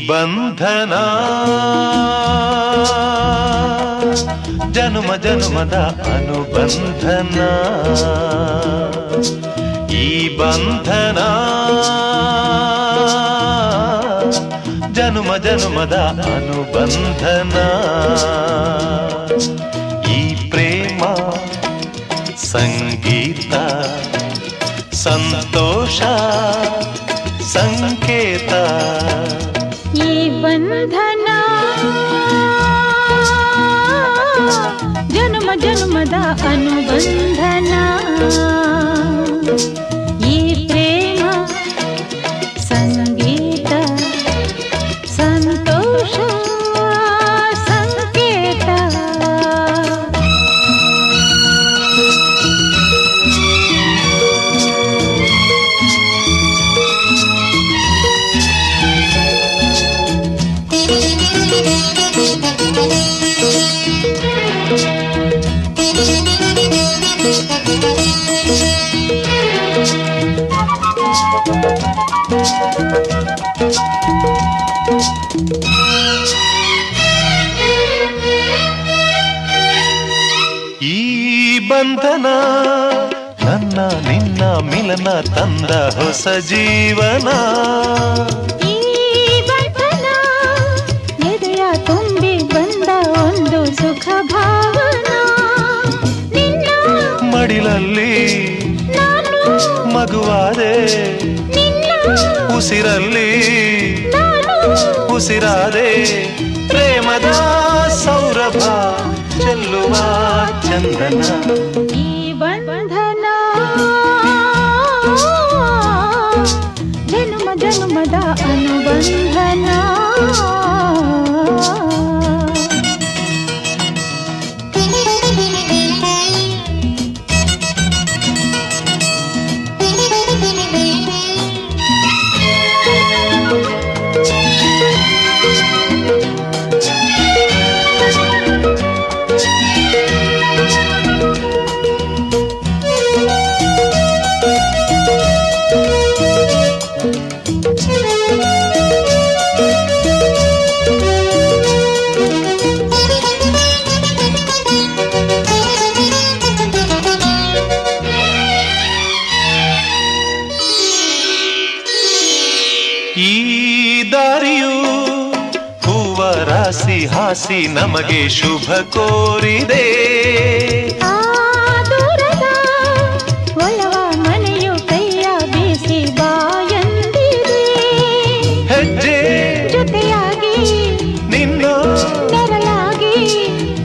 ಬಂಧನ ಜನುಮ ಜನುಮದ ಅನುಬಂಧನ ಈ ಬಂಧನ ಜನುಮ ಜನುಮದ ಅನುಬಂಧನ ಈ ಪ್ರೇಮ ಸಂಗೀತ ಸಂತೋಷ ಸಂಕೇತ ಈ ಬಂಧನ ಜನ್ಮ ಜನ್ಮದ ಅನುಬಂಧನ ಈ ಪ್ರೇಮ ಸಂಗೀತ ಸಂತೋಷ ಸಂಕೇತ ಈ ಬಂಧನ ನನ್ನ ನಿನ್ನ ಮಿಲನ ತಂದ ಹೊಸ ಜೀವನ ಈ ಬಂಧನ ಎದೆಯ ತುಂಬಿ ಬಂದ ಒಂದು ಸುಖ ಭಾವನ ನಿನ್ನ ಮಡಿಲಲ್ಲಿ ನಾನು ಮಗುವಾದೆ ನಿನ್ನ ಉಸಿರಲ್ಲಿ ನಾನು ಉಸಿರಾದೆ ಪ್ರೇಮದ ಸೌರಭ ಚೆಲ್ಲುವ ಚಂದನ ಈ ಬಂಧನ ಜನ್ಮ ಜನ್ಮದ ಅನುಬಂಧನ ಈ ದಾರಿಯು ಹೂವ ರಾಸಿ ಹಾಸಿ ನಮಗೆ ಶುಭ ಕೋರಿದೆ ಆ ದೂರದ ಒಲವ ಮನೆಯು ಕೈಯ ಬೀಸಿ ಬಾಯಂದಿದೆ ಹೆಜ್ಜೆ ಜೊತೆಯಾಗಿ ನಿನ್ನ ನೆರಳಾಗಿ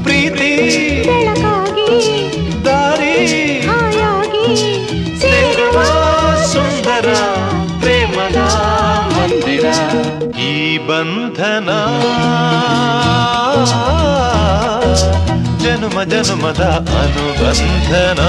ಪ್ರೀತಿ ಬೆಳಕಾಗಿ ದಾರಿ ಹಾಯಾಗಿ ಸೇರುವ ಸುಂದರ ಪ್ರೇಮದ ಮಂದಿರ ಈ ಬಂಧನ ಜನುಮ ಜನುಮದ ಅನುಬಂಧನ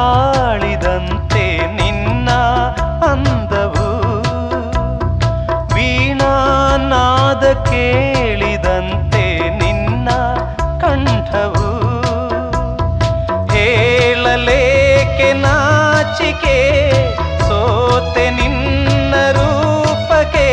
ತಾಳಿದಂತೆ ನಿನ್ನ ಅಂದವು ವೀಣಾ ನಾದ ಕೇಳಿದಂತೆ ನಿನ್ನ ಕಂಠವು ಹೇಳಲೇಕೆ ನಾಚಿಕೆ ಸೋತೆ ನಿನ್ನ ರೂಪಕ್ಕೆ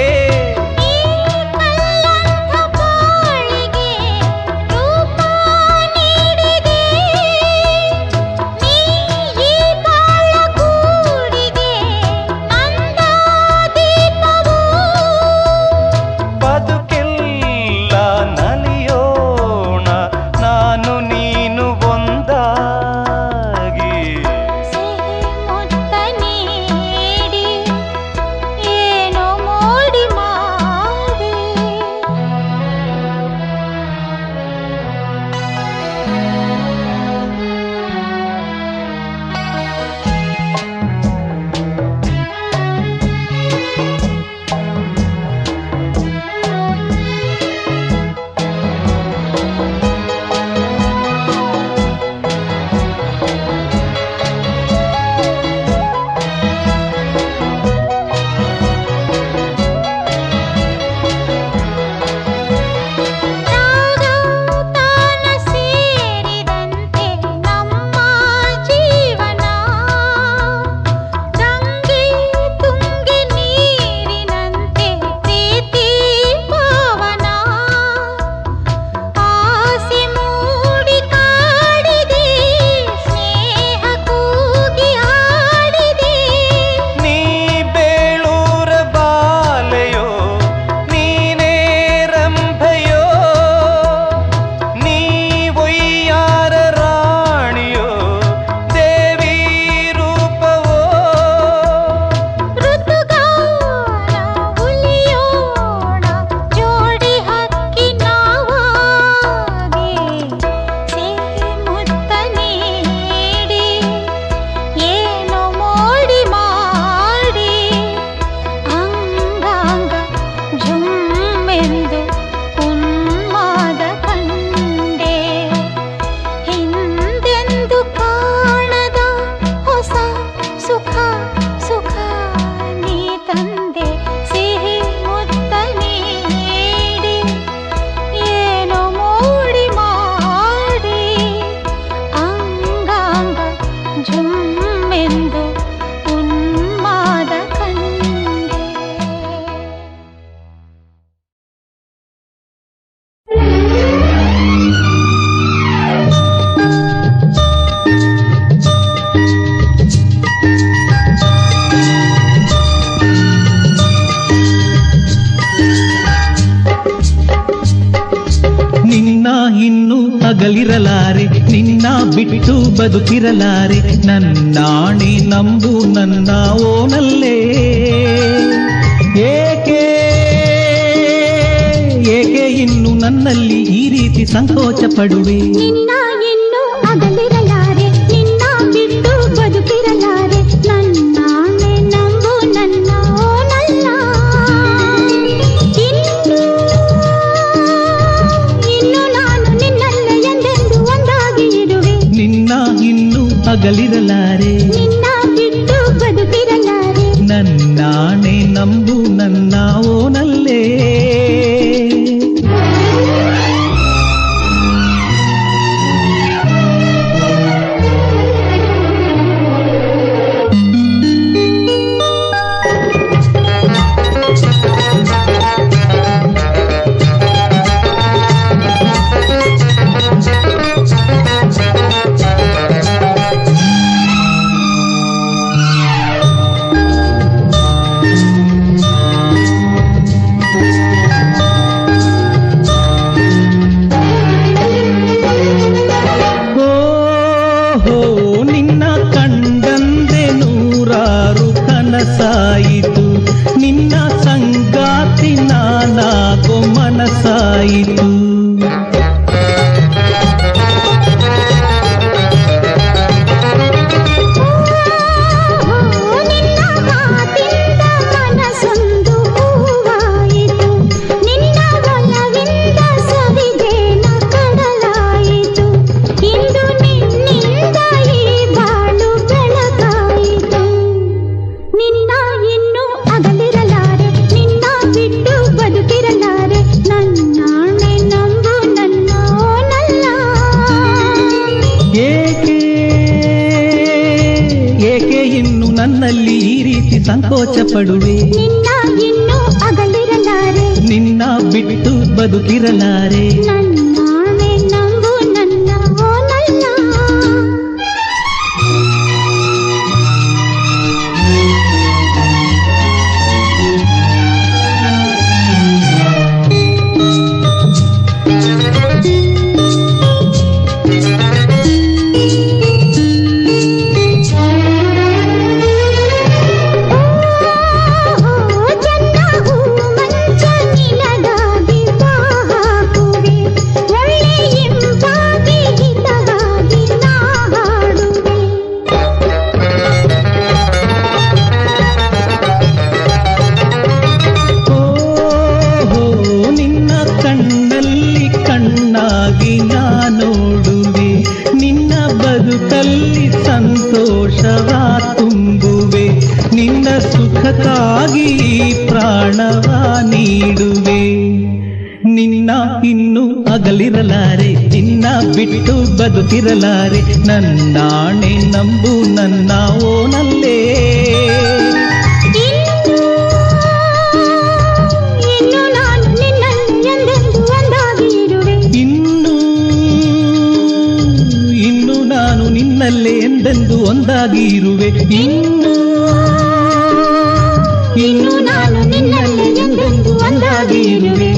ಹಗಲಿರಲಾರೆ ನಿನ್ನ ಬಿಟ್ಟು ಬದುಕಿರಲಾರೆ ನನ್ನಾಣೆ ನಂಬು ನನ್ನ ಓನಲ್ಲೇ ಏಕೆ ಏಕೆ ಇನ್ನು ನನ್ನಲ್ಲಿ ಈ ರೀತಿ ಸಂಕೋಚ ಪಡುವೆ ನಿನ್ನ ಇನ್ನು ಅಗಲಿರಲಾರೆ ನಿನ್ನ ಬಿಟ್ಟು ಬದುಕಿರಲಾರೆ ನನ್ನಾಣೆ ನಂಬು ನನ್ನ ಓನಲ್ಲ ಇನ್ನು ನಾನು ನಿನ್ನಲ್ಲೇ ಎಂದೆಂದು ಒಂದಾಗಿ ಇರುವೆ ನಿನ್ನ ಇನ್ನು ಅಗಲಿರಲಾರೆ ನಿನ್ನ ಬಿಟ್ಟು ಬದುಕಿರಲಾರೆ ನನ್ನಾಣೆ ನಂಬು ನನ್ನ ಓನಲ್ಲೇ ಸಾಯಿತು ನಿನ್ನ ಸಂಗಾತಿ ನಾನಾಗೋ ಮನಸಾಯಿತು ಕಡಲಾಯಿತು ಇಂದು ನಿನ್ನಿಂದ ಈ ಬಾಳು ಪಡುವೆ. ನಿನ್ನ ಇನ್ನು ಅಗಲಿರಲಾರೆ, ನಿನ್ನ ಬಿಟ್ಟು ಬದುಕಿರಲಾರೆ. ನನ್ನಾಣೆ ನಂಬು ನನ್ನ ಓ ನನ್ನ. ಬದುಕಲ್ಲಿ ಸಂತೋಷವ ತುಂಬುವೆ, ನಿನ್ನ ಸುಖಕ್ಕಾಗಿ ಪ್ರಾಣವ ನೀಡುವೆ. ನಿನ್ನ ಇನ್ನು ಅಗಲಿರಲಾರೆ, ನಿನ್ನ ಬಿಟ್ಟು ಬದುಕಿರಲಾರೆ. ನನ್ನಾಣೆ ನಂಬು ನನ್ನ ಓನಲ್ಲೇ. ನಿನ್ನಲ್ಲೇ ಎಂದೆಂದು ಒಂದಾಗಿ ಇರುವೆ. ಇನ್ನು ನಾನು ನಿನ್ನಲ್ಲೇ ಎಂದೆಂದು ಒಂದಾಗಿ ಇರುವೆ.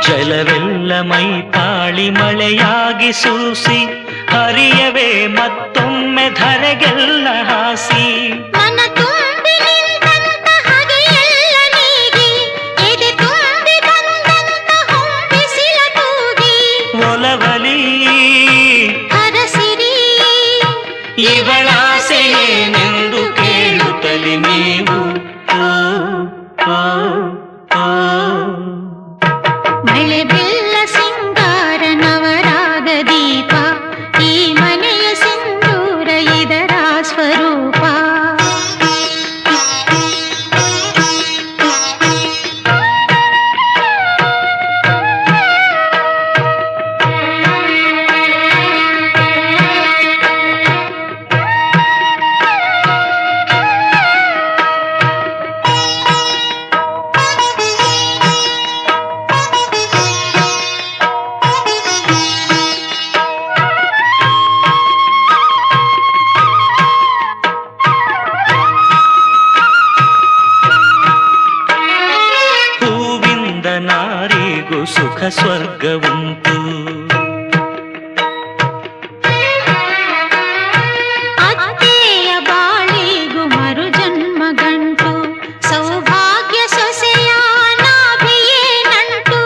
ಜಲವೆಲ್ಲ ಮೈ ತಾಳಿ ಮಳೆಯಾಗಿ ಸೂಸಿ ಹರಿಯವೇ ಮತ್ತೊಮ್ಮೆ ಧರೆಗೆಲ್ಲ ಹಾಸಿ. ಮನ ತುಂಬಿ ನಿಂತ ಹಾಗೆಲ್ಲ ನೀಗಿ, ಎದೆ ತುಂಬಿ ಬಂದಂತ ಹೊಂಬಿಸಿಲ ತೂಗಿ, ಒಲವಲಿ ಹರಸಿರಿ ಇವಳಾಸೆಯೇನೆಂದು ಕೇಳುತ್ತಲಿ ನೀವು. ಮಳೆ ಬಿಲ್ಲ ಸಿಂಗಾರ ನವರಾಗ ದೀಪ, ಈ ಮನೆಯ ಸಿಂಧೂರ ಇದರ ಸ್ವರೂಪ. ನಾರಿಗೂ ಸುಖ ಸ್ವರ್ಗ ಉಂಟು, ಅತ್ತೆಯ ಬಾಳಿಗೂ ಮರು ಜನ್ಮ ಗಂಟು, ಸೌಭಾಗ್ಯ ಸೊಸೆಯ ನಾಭಿಯೇ ನಂಟು.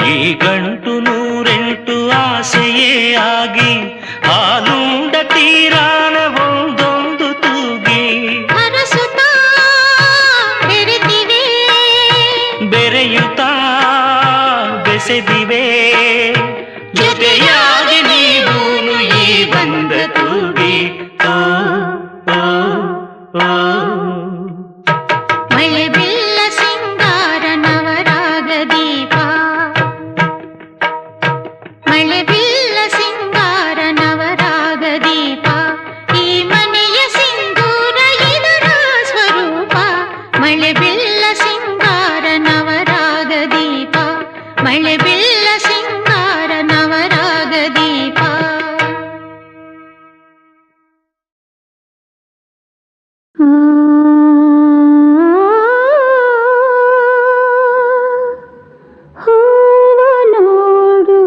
ಈ ಗಂಟು 108 ಆಸೆಯೇ ಆಗಿ ಹಾಲುಂಡ ತೀರಾನ ಒಂದೊಂದು ತೂಗಿ. ಹರಸಿರಿ ಬೆಸೆದಿವೆ ಜೊತೆಯಾಗಿ ನೀವೂನು ಈ ಬಂದ ತೂಗಿ ಓ ಓ ಓ ಮಳೆ ಬಿಲ್ಲ ಸಿಂಗಾರ ನವರಾಗ ದೀಪ ಮಳೆ ಬಿಲ್ಲ ಸಿಂಗಾರ ನವರಾಗ ದೀಪ ಈ ಮನೆಯ ಸಿಂಧೂರ ಇದರ ಸ್ವರೂಪ ಮಳೆ ಬಿಲ್ಲ ಸಿಂಗಾರ ನವರಾಗ ದೀಪ ಮಳೆ ಬಿಲ್ಲ ಸಿಂಗಾರ ನವರಾಗ ದೀಪ ಹೂವ ನೋಡು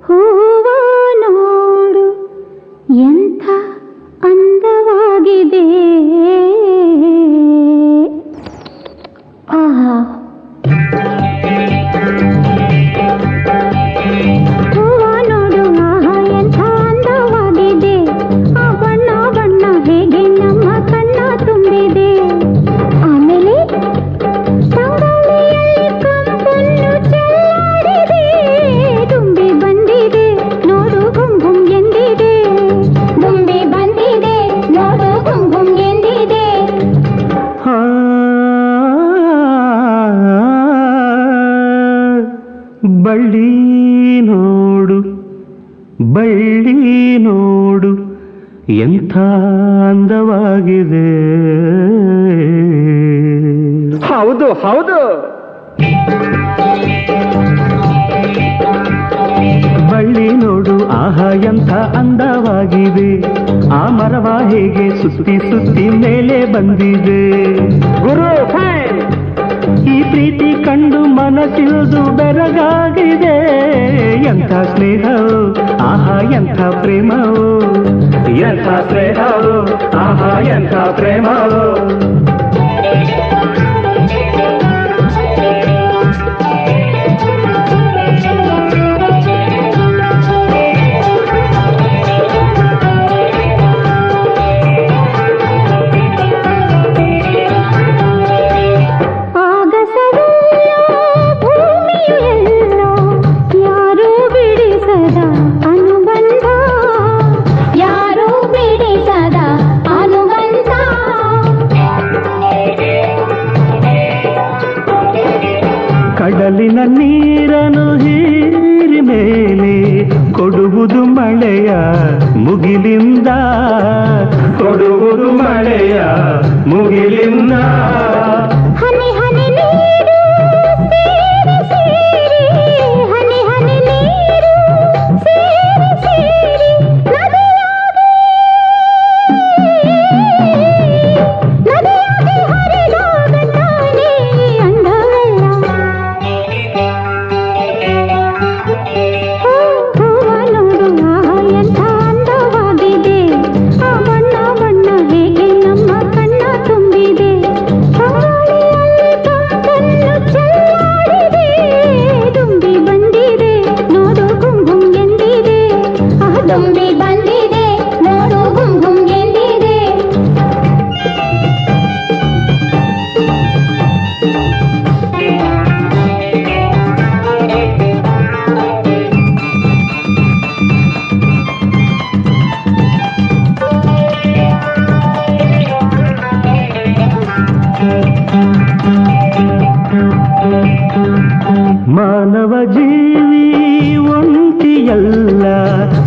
ಹೂವ ನೋಡು ಎಂಥ ಅಂದವಾಗಿದೆ ಆಹಾ ಹೂವ ನೋಡು ಆಹಾ ಎಂಥ ಅಂದವಾಗಿದೆ ಆ ಬಣ್ಣ ಬಣ್ಣ ಹೇಗೆ ನಮ್ಮ ಕಣ್ಣ ತುಂಬಿದೆ ಆಮೇಲೆ ತಂಗಾಳಿಯಲ್ಲಿ ಕಂಪನ್ನು ಚೆಲ್ಲಾಡಿದೆ ತುಂಬಿ ಬಂದಿದೆ ನೋಡು ಗುಮ್ ಗುಮ್ ಎಂದಿದೆ ತುಂಬಿ ಬಂದಿದೆ ನೋಡು ಗುಮ್ ಗುಮ್ ಎಂದಿದೆ ಬಳ್ಳಿ ನೋಡು ಬಳ್ಳಿ ನೋಡು ಎಂಥ ಅಂದವಾಗಿದೆ ಹೌದು ಹೌದು ಬಳ್ಳಿ ನೋಡು ಆಹಾ ಎಂಥ ಅಂದವಾಗಿದೆ ಆ ಮರವ ಹೇಗೆ ಸುತ್ತಿ ಸುತ್ತಿ ಮೇಲೆ ಬಂದಿದೆ ಗುರು ಫ್ಯಾನ್ ಈ ಪ್ರೀತಿ ಕಂಡು ಮನಸ್ಸಿಲ್ದು ಬೆರಗಾಗಿದೆ ಎಂಥ ಸ್ನೇಹವು ಆಹಾ ಎಂಥ ಪ್ರೇಮವು ಎಂಥ ಸ್ನೇಹವು ಆಹಾ ಎಂಥ ಪ್ರೇಮವು ಕಡಲಿನ ನೀರನ್ನು ಹೀರಿ ಮೇಲೆ ಕೊಡುವುದು ಮಳೆಯ ಮುಗಿಲಿಂದ ಕೊಡುವುದು ಮಳೆಯ ಮುಗಿಲಿಂದ ಹನಿ ಹನಿ ನೀರು ಸೇರಿ ಸೇರಿ ಹನಿ ಹನಿ ನೀರು ಸೇರಿ ಸೇರಿ ನದಿಯಾಗಿ ಹರಿದಾಗ ತಾನೇ ಅಂದವೆಲ್ಲ ಹೂವ ನೋಡು ಆಹಾ ಎಂಥ ಅಂದವಾಗಿದೆ ಆ ಬಣ್ಣ ಬಣ್ಣ ಹೇಗೆ ನಮ್ಮ ಕಣ್ಣ ತುಂಬಿದೆ ತಂಗಾಳಿಯಲ್ಲಿ ಕಂಪನ್ನು ಚೆಲ್ಲಾಡಿದೆ ತುಂಬಿ ಬಂದಿದೆ ನೋಡು ಗುಮ್ ಗುಮ್ ಎಂದಿದೆ ತುಂಬಿ ಬಂದಿದೆ ನೋಡು ಗುಮ್ ಗುಮ್ ಎಂದಿದೆ ಮಾನವ ಜೀವಿ ಒಂಟಿಯಲ್ಲ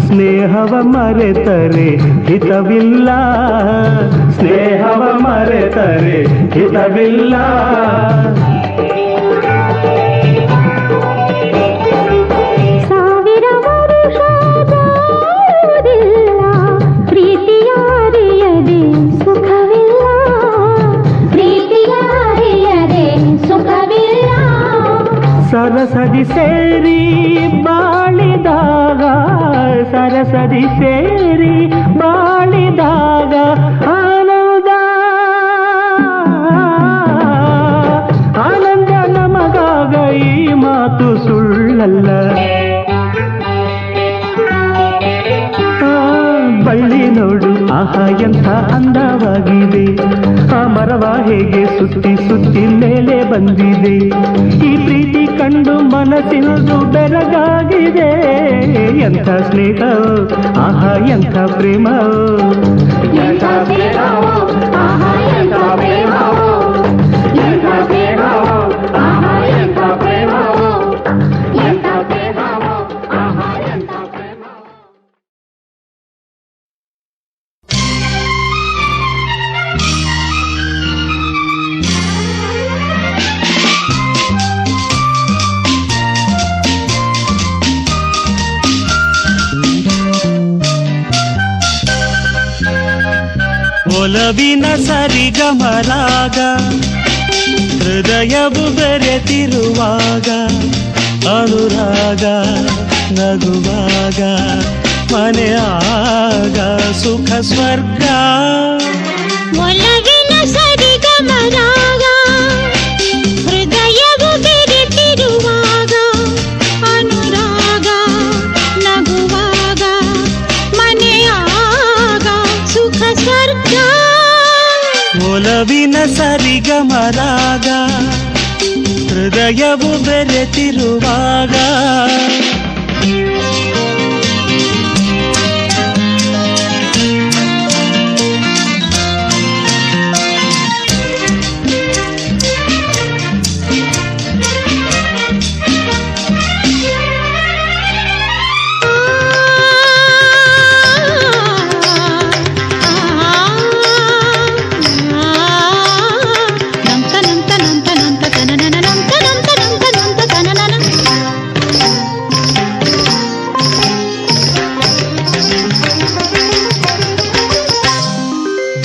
ಸ್ನೇಹವ ಮರೆತರೆ ಹಿತವಿಲ್ಲ ಸ್ನೇಹವ ಮರೆತರೆ ಹಿತವಿಲ್ಲ ಸಾವಿರ ವರುಷ ಬಾಳುವುದಿಲ್ಲ ಪ್ರೀತಿಯ ಅರಿಯದೆ ಸುಖವಿಲ್ಲ ಪ್ರೀತಿಯ ಅರಿಯದೆ ಸುಖವಿಲ್ಲ ಸರಸದಿ ಸೇರಿ ಬಾಳಿದಾಗ ಸರಸದಿ ಸೇರಿ ಬಾಳಿದಾಗ ಆನಂದ ಆನಂದ ನಮಗಾಗ ಈ ಮಾತು ಸುಳ್ಳಲ್ಲ ಬಳ್ಳಿ ನೋಡು ಆಹಾ ಎಂಥ ಅಂದವಾಗಿದೆ ಆ ಮರವ ಹೇಗೆ ಸುತ್ತಿ ಸುತ್ತಿ ಮೇಲೆ ಬಂದಿದೆ ಈ ಪ್ರೀತಿ ಕಂಡು ಮನಸ್ಸಿಂದು ಬೆರಗಾಗಿದೆ. ಎಂಥ ಸ್ನೇಹವೋ ಆಹಾ ಎಂಥ ಪ್ರೇಮವೋ, ಎಂಥ ಸ್ನೇಹವೋ ಆಹಾ ಎಂಥ ಪ್ರೇಮವೋ, ಎಂಥ ಸ್ನೇಹವೋ ಆಹಾ ಎಂಥ ಪ್ರೇಮವೋ, ಎಂಥ ಪ್ರೇಮವೋ ಆಹಾ ಎಂಥ ಪ್ರೇಮವೋ. ಒಲವಿನ ಸರಿಗಮರಾಗ ಹೃದಯವು ಬೆರೆತಿರುವಾಗ ಅನುರಾಗ ನಗುವಾಗ ಮನೆಯಾಗ ಸುಖ ಸ್ವರ್ಗ. ಒಲವಿನ ಸರಿಗಮರಾಗ ಹೃದಯವು ಬೆರೆತಿರುವಾಗ ಅನುರಾಗ ನಗುವಾಗ ಮನೆಯಾಗ ಸುಖ ಸ್ವರ್ಗ. ಒಲವಿನ ಸರಿಗಮರಾಗ ಹೃದಯವು ಬೆರೆತಿರುವಾಗ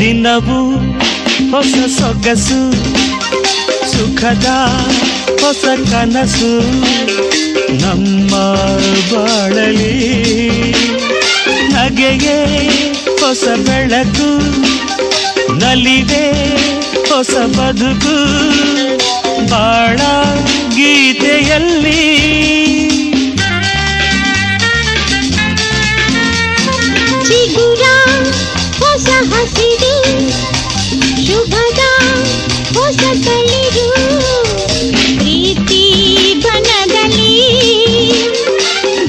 ದಿನವೂ ಹೊಸ ಸೊಗಸು ಸುಖದ ಹೊಸ ಕನಸು ನಮ್ಮ ಬಾಳಲಿ ನಗೆಯೇ ಹೊಸ ಬೆಳಕು ನಲಿವೆ ಹೊಸ ಬದುಕು ಬಾಳ ಗೀತೆಯಲ್ಲಿ ಚಿಗುರ ಹೊಸ ಹಸಿರು ಶುಭದ ಹೊಸ ತಳಿರು ಪ್ರೀತಿ ಬನದಲ್ಲಿ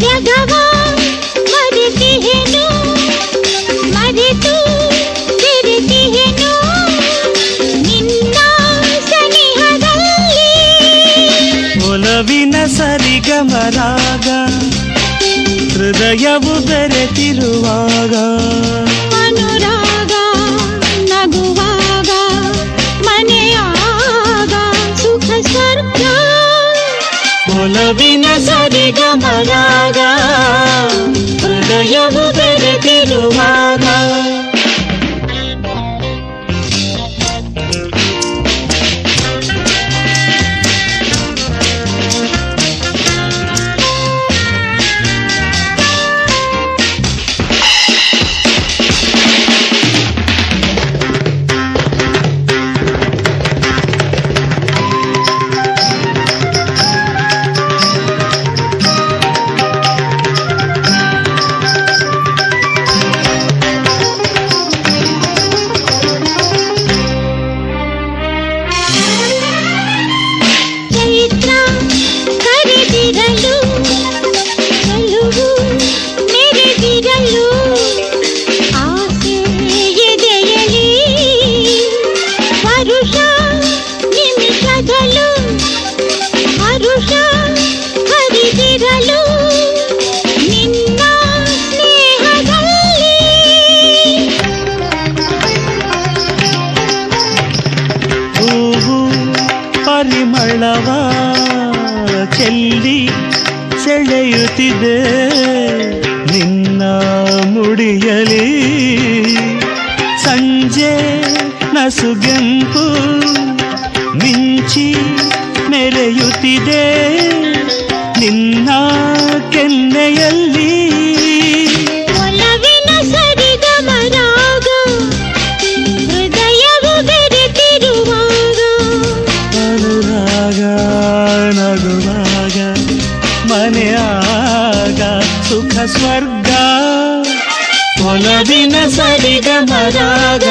ಜಗವ ಮರೆತಿಹೆನು ಮರೆತು ಬೆರೆತಿಹೆನು ನಿನ್ನ ಸನಿಹದಲ್ಲಿ. ಒಲವಿನ ಸರಿಗಮರಾಗ ಹೃದಯವು ಬೆರೆತಿರುವಾಗ ಅನುರಾಗ ನಗುವಾಗ ಮನೆಯಾಗ ಸುಖ ಸ್ವರ್ಗ. ಒಲವಿನ ಸರಿಗಮರಾಗ ಹೃದಯವು ಬೆರೆತಿರುವಾಗ ಚೈತ್ರ ಕರೆದಿರಲು ಚೆಲುವು ಮೆರೆದಿರಲು ಆಸೆ ಎದೆಯಲಿ ವರುಷ ನಿಮಿಷದಲು ಹರುಷ ಹರಿದಿರಲು ನಿನ್ನ ಸ್ನೇಹದಲ್ಲಿ. ಹೂವು ಪರಿಮಳವ ಚೆಲ್ಲಿ ಸೆಳೆಯುತ್ತಿದೆ ನಿನ್ನ ಮುಡಿಯಲಿ ಸಂಜೆ ನಸುಗೆಂಪು ಮಿಂಚಿ ಮೆರೆಯುತ್ತಿದೆ ನಿನ್ನ ಕೆನ್ನೆಯಲ್ಲಿ. ಒಲವಿನ ಸರಿಗಮರಾಗ ಹೃದಯವು ಬೆರೆತಿರುವಾಗ ಅನುರಾಗ ನಗುವಾಗ ಮನೆಯಾಗ ಸುಖ ಸ್ವರ್ಗ. ಒಲವಿನ ಸರಿಗಮರಾಗ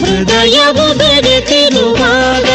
ಹೃದಯವು ಬೆರೆತಿರುವಾಗ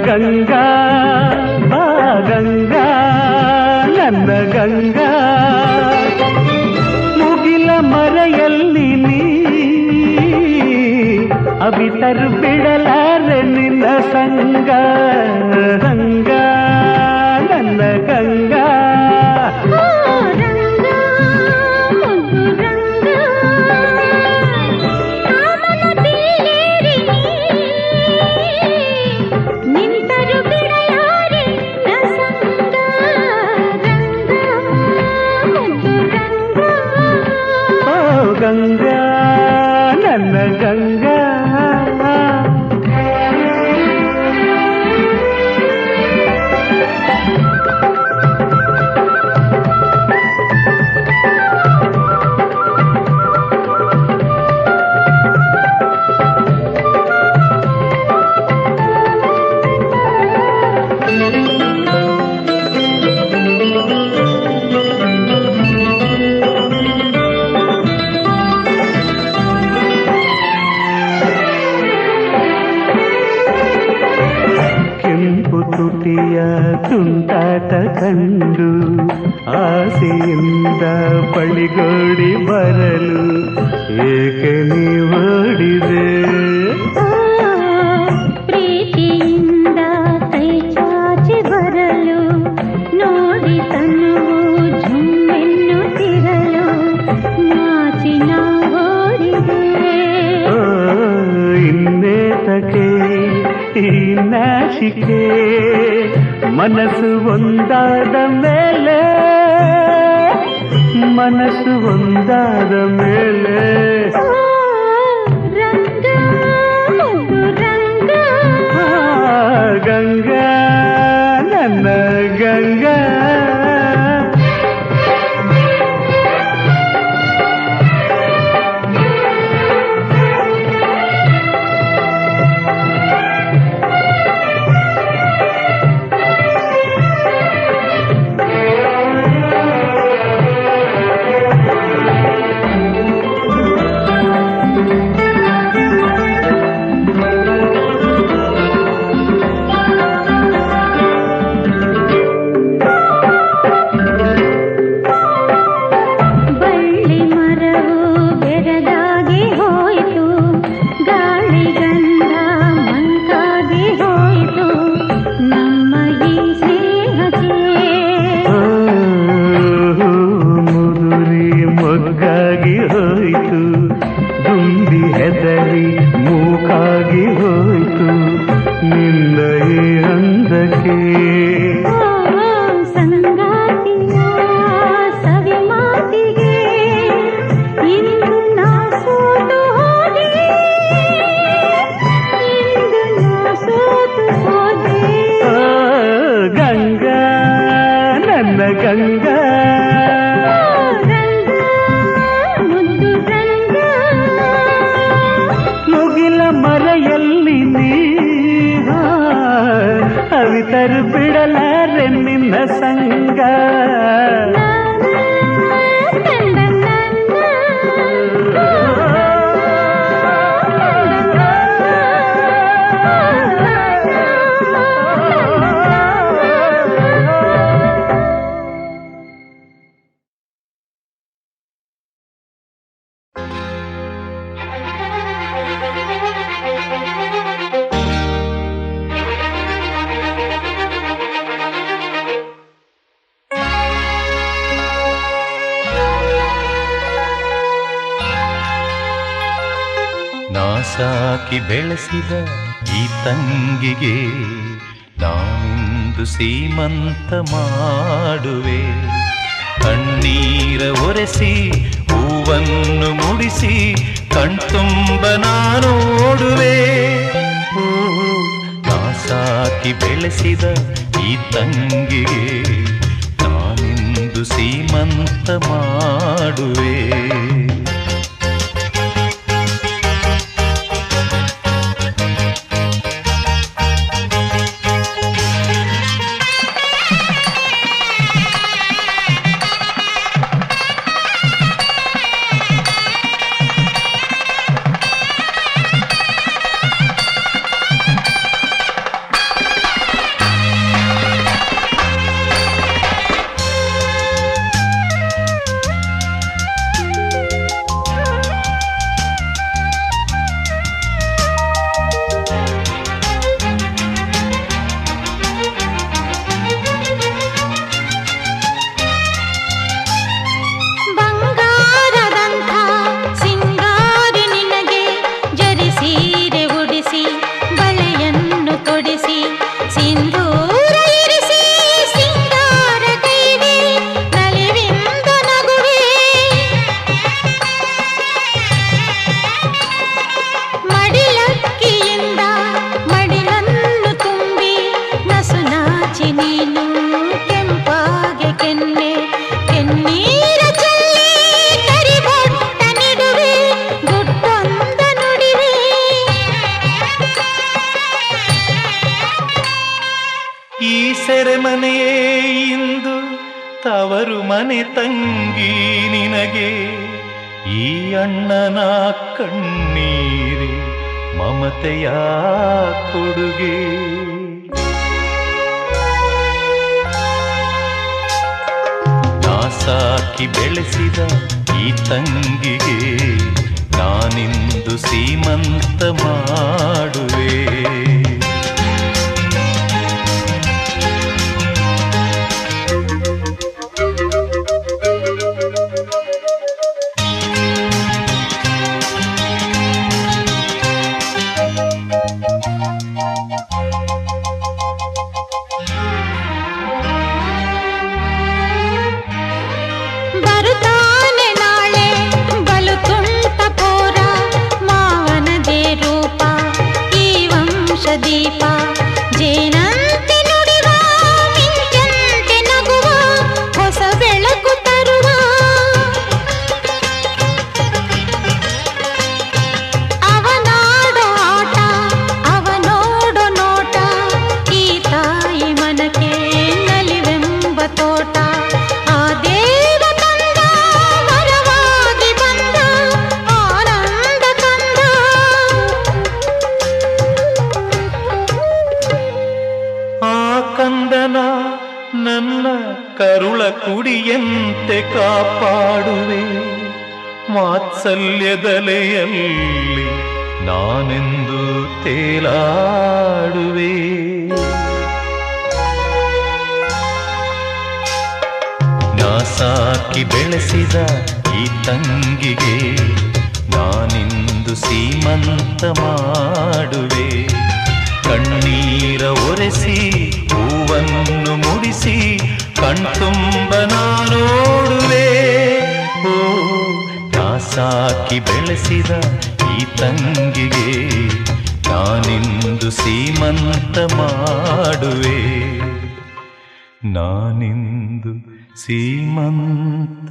ಗಂಗಾ ಬಾ ಗಂಗಾ ನನ್ನ ಗಂಗಾ ಮುಗಿಲ ಮರೆಯಲ್ಲಿ ನೀ ಅವಿತರು ಬಿಡಲಾರೆ ನಿನ್ನ ಸಂಗ ಗಂಗಾ ನನ್ನ ಗಂಗಾ ಗಂಗಾ ನನ್ನ ಗಂಗಾ ತುಂಟಾಟ ಕಂಡು ಆಸೆಯಿಂದ ಬಳಿಗೋಡಿ ಬರಲು ಏಕೆ ನೀಡಿದೆ ಪ್ರೀತಿಯಿಂದ ಕೈ ಚಾಚಿ ಬರಲು ನೋಡಿ ತನುವು ಝುಮ್ಮೆನ್ನುತ್ತಿರಲು ನಾಚಿ ಓಡಿದೆ ಇನ್ನೇತಕ್ಕೆ ಈ ನಾಚಿಕೆ ಮನಸ್ಸು ಒಂದಾದ ಮೇಲೆ ರಂಗ ಗಂಗಾ ನನ್ನ ಗಂಗಾ ಗಂಗಾ ಮುಗಿಲ ಮರೆಯಲ್ಲಿ ನೀ ಅವಿತರು ಬಿಡಲಾರೆ ನಿನ್ನ ಸಂಗ ಸಾಕಿ ಬೆಳೆಸಿದ ಈ ತಂಗಿಗೆ ನಾನಿಂದು ಸೀಮಂತ ಮಾಡುವೆ. ಕಣ್ಣೀರ ಒರೆಸಿ ಹೂವನ್ನು ಮುಡಿಸಿ ಕಣ್ತುಂಬ ನೋಡುವೆ. ನಾ ಸಾಕಿ ಬೆಳೆಸಿದ ಈ ತಂಗಿಗೆ ನಾನಿಂದು ಸೀಮಂತ ಮಾಡುವೆ. ತವರು ಮನೆ ತಂಗಿ ನಿನಗೆ ಈ ಅಣ್ಣನ ಕಣ್ಣೀರೆ ಮಮತೆಯ ಕೊಡುಗೆ. ನಾ ಸಾಕಿ ಬೆಳೆಸಿದ ಈ ತಂಗಿಗೆ ನಾನಿಂದು ಸೀಮಂತ ಮಾಡುವೆ. ದೀಪ ಜೇನಂತೆ ನುಡಿವ ಮಿಂಚಂತೆ ನಗುವ ಹೊಸ ಬೆಳಕು ತರುವ ಅವನಾಡೋ ಆಟ ಅವನೋಡೋ ನೋಟ ಈ ತಾಯಿ ಮನಕ್ಕೆ ನಲಿವೆಂಬ ತೋಟ. ಆ ದೇವ ತಂದ ವರವಾಗಿ ಬಂದ ಆನಂದ ಕಂದ. ಕಂದನ ನನ್ನ ಕರುಳ ಕುಡಿಯಂತೆ ಕಾಪಾಡುವೆ. ವಾತ್ಸಲ್ಯದಲೆಯಲ್ಲಿ ನಾನೆಂದು ತೇಲಾಡುವೆ. ನಾ ಸಾಕಿ ಬೆಳೆಸಿದ ಈ ತಂಗಿಗೆ ನಾನಿಂದು ಸೀಮಂತ ಮಾಡುವೆ. ಕಣ್ಣೀರ ಒರೆಸಿ ಹೂವನ್ನು ಮುಡಿಸಿ ಕಣ್ತುಂಬ ನೋಡುವೆ. ಓ ನಾ ಸಾಕಿ ಬೆಳೆಸಿದ ಈ ತಂಗಿಗೆ ನಾನಿಂದು ಸೀಮಂತ ಮಾಡುವೆ. ನಾನಿಂದು ಸೀಮಂತ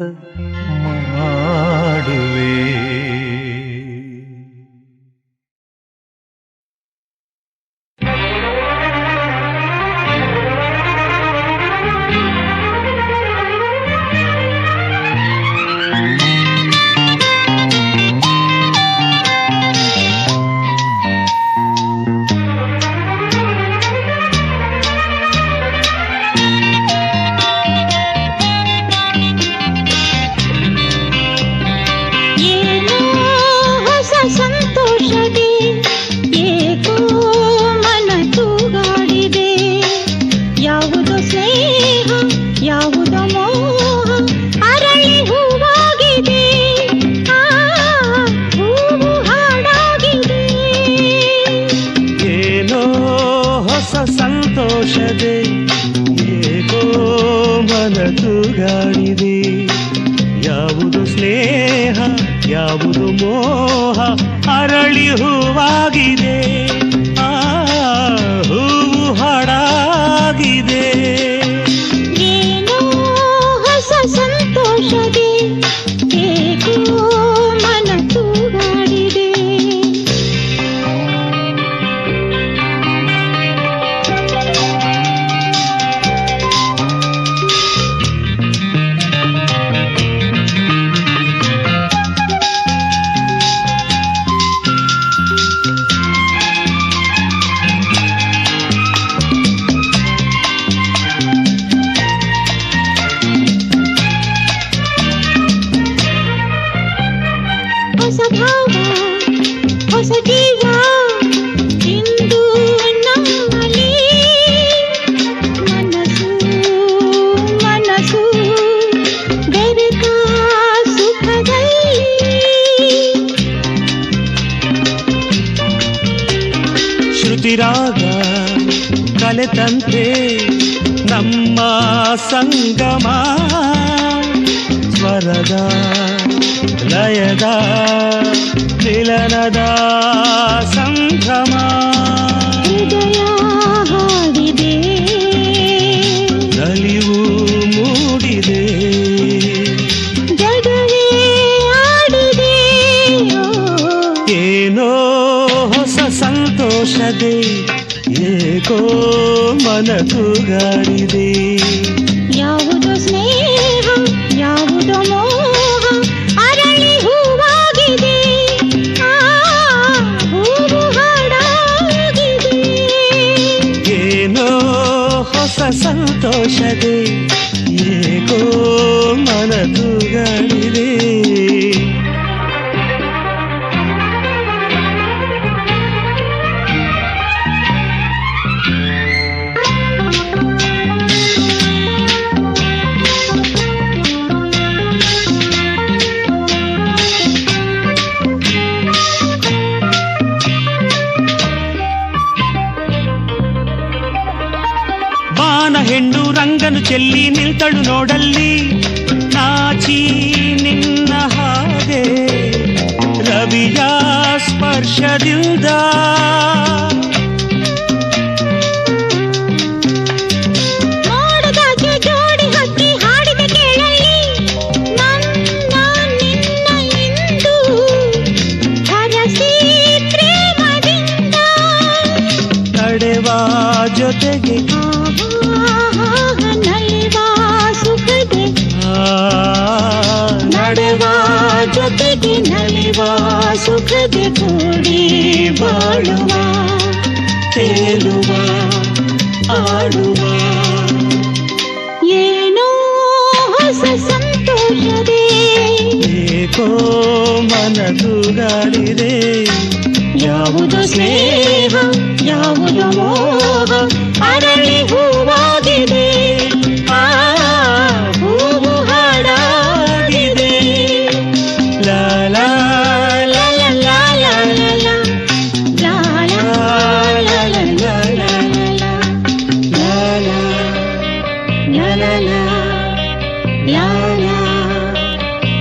ಮಾಡುವೆ. ಸಂತೋಷದೆ ಏಕೋ ಮನ ತೂಗಾಡಿದೆ. ಯಾವುದು ಸ್ನೇಹ ಯಾವುದು ಮೋಹ ಅರಳಿ ಹೂವಾಗಿದೆ. ಆ ಹೂವು ಹಾಡಾಗಿದೆ. ಏನೋ ಹೊಸ ಸಂತೋಷದೆ ಏಕೋ ಮನ ತೂಗಾಡಿದೆ. ಹೊಸ ಭಾವ ಹೊಸ ಜೀವ ಇಂದು ನಮ್ಮಲ್ಲಿ. ಮನಸ್ಸು ಮನಸ್ಸು ಬೆರೆತ ಸುಖದಲ್ಲಿ. ಶ್ರುತಿರಾಗ ಕಲೆತಂತೆ ನಮ್ಮ ಸಂಗಮ. ಸ್ವರದ ಲಯದ ಮಿಲನದ ಸಂಭ್ರಮ. ಹೃದಯ ಹಾಡಿದೆ ನಲಿವು ಮೂಡಿದೆ. ಜಗವೇ ಆಡಿದೆ. ಏನೋ ಹೊಸ ಸಂತೋಷದೆ ಏಕೋ ಮನ ತೂಗಾಡಿದೆ. ಯಾವುದು ಸ್ನೇಹ ಯಾವುದೋ ಮೋಹ ಅರಳಿ ಹೂವಾಗಿದೆ, ಆ ಹೂವು ಹಾಡಾಗಿದೆ. ಏನೋ ಹೊಸ ಸಂತೋಷದೆ, ಏಕೋ ಮನತುಗಳಿದೆ. ಹೆಣ್ಣು ರಂಗನು ಚೆಲ್ಲಿ ನಿಲ್ತಳು ನೋಡಲ್ಲಿ, ನಾಚಿ ನಿನ್ನ ಹಾಗೆ ರವಿಯ ಸ್ಪರ್ಶದಿಂದ. ನೋಡದಾಗೆ ಜೋಡಿ ಹಕ್ಕಿ ಹಾಡಿದ ಕೇಳಲ್ಲಿ, ನನ್ನ ನಿನ್ನ ಇಂದು ಹರಸಿ ಪ್ರೇಮದಿಂದ. ನಡೆವ ಜೊತೆಗೆ ನಡೆವ ಜೊತೆಗೆ ನಲಿವ ಸುಖದೆ ಕೂಡಿ ಬಾಳುವ, ತೇಲುವ ಆಡುವ. ಏನೋ ಹೊಸ ಸಂತೋಷದೆ, ಏಕೋ ಮನದುಗಾಡಿದೆ. ಯಾವುದೋ ಸ್ನೇಹ ಯಾವುದೋ ಮೋಹ ಅರಳಿ ಹೂವಾಗಿದೆ, ಆ ಹೂವು ಹಾಡಾಗಿದೆ. ಲಾ ಲಾ ಲಾ ಲಾ ಲಾ ಲಾ ಲಾ ಲಾ ಲಾ ಲಾ ಲಾ ಲಾ ಲಾ ಲಾ ಲಾ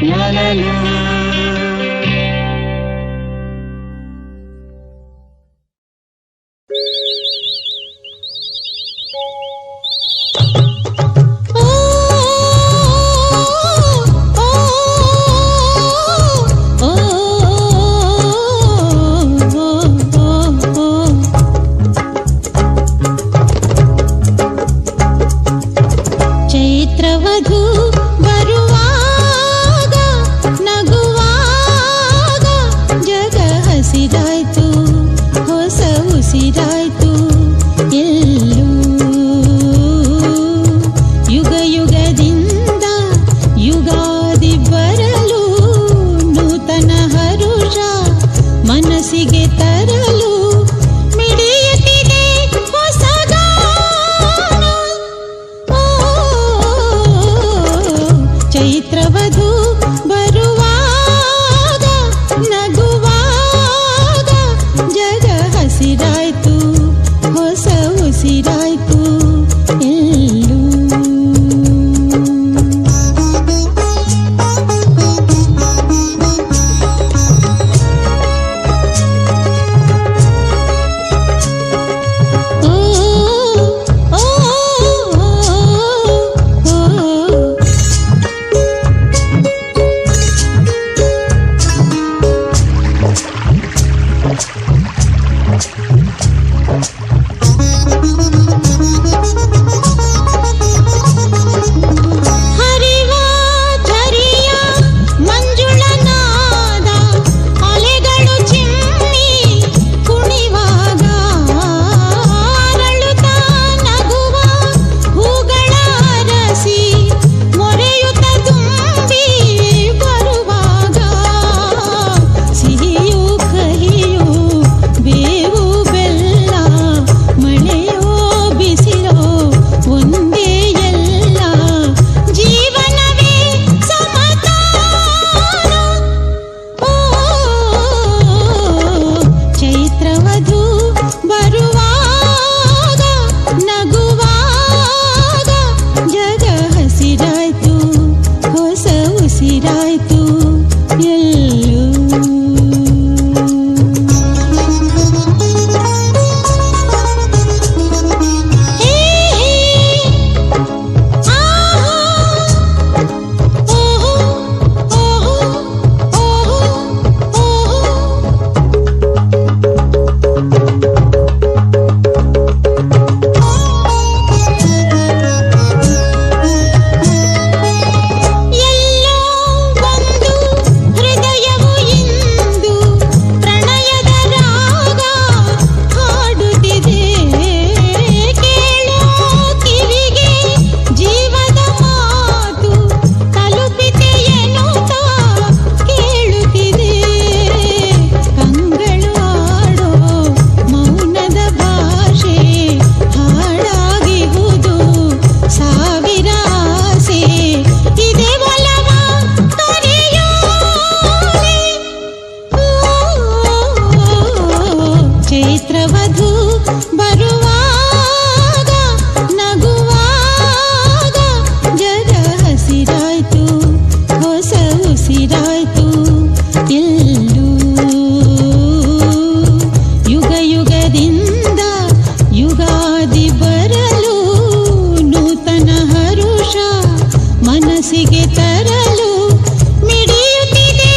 ಲಾ ಲಾ ಲಾ. ಬರುವಾಗ ನಗುವಾಗ ಜಗ ಹಸಿರಾಯ್ತು ಹೊಸ ಉಸಿರಾಯ್ತು ಎಲ್ಲೂ ಯುಗ ಯುಗದಿಂದ ಯುಗಾದಿ ಬರಲು ನೂತನ ಹರುಷ ಮನಸ್ಸಿಗೆ ತರಲು ಮಿಡಿಯುತ್ತಿದೆ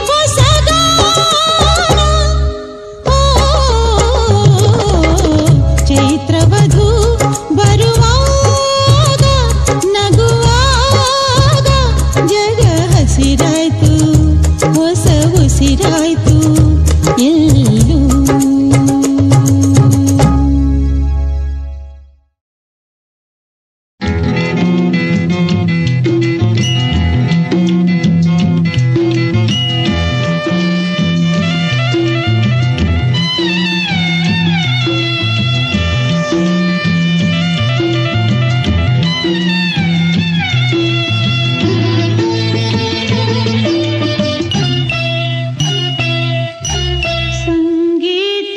ಹೊಸ ಗಾನ. ಓ, ಚೈತ್ರವಧು ಬರುವಾಗ ನಗುವಾಗ ಜಗ ಹಸಿರಾಯ್ತು ಹೊಸ ಉಸಿರಾಯ್ತು ಎಲ್ಲೂ. ಸಂಗೀತ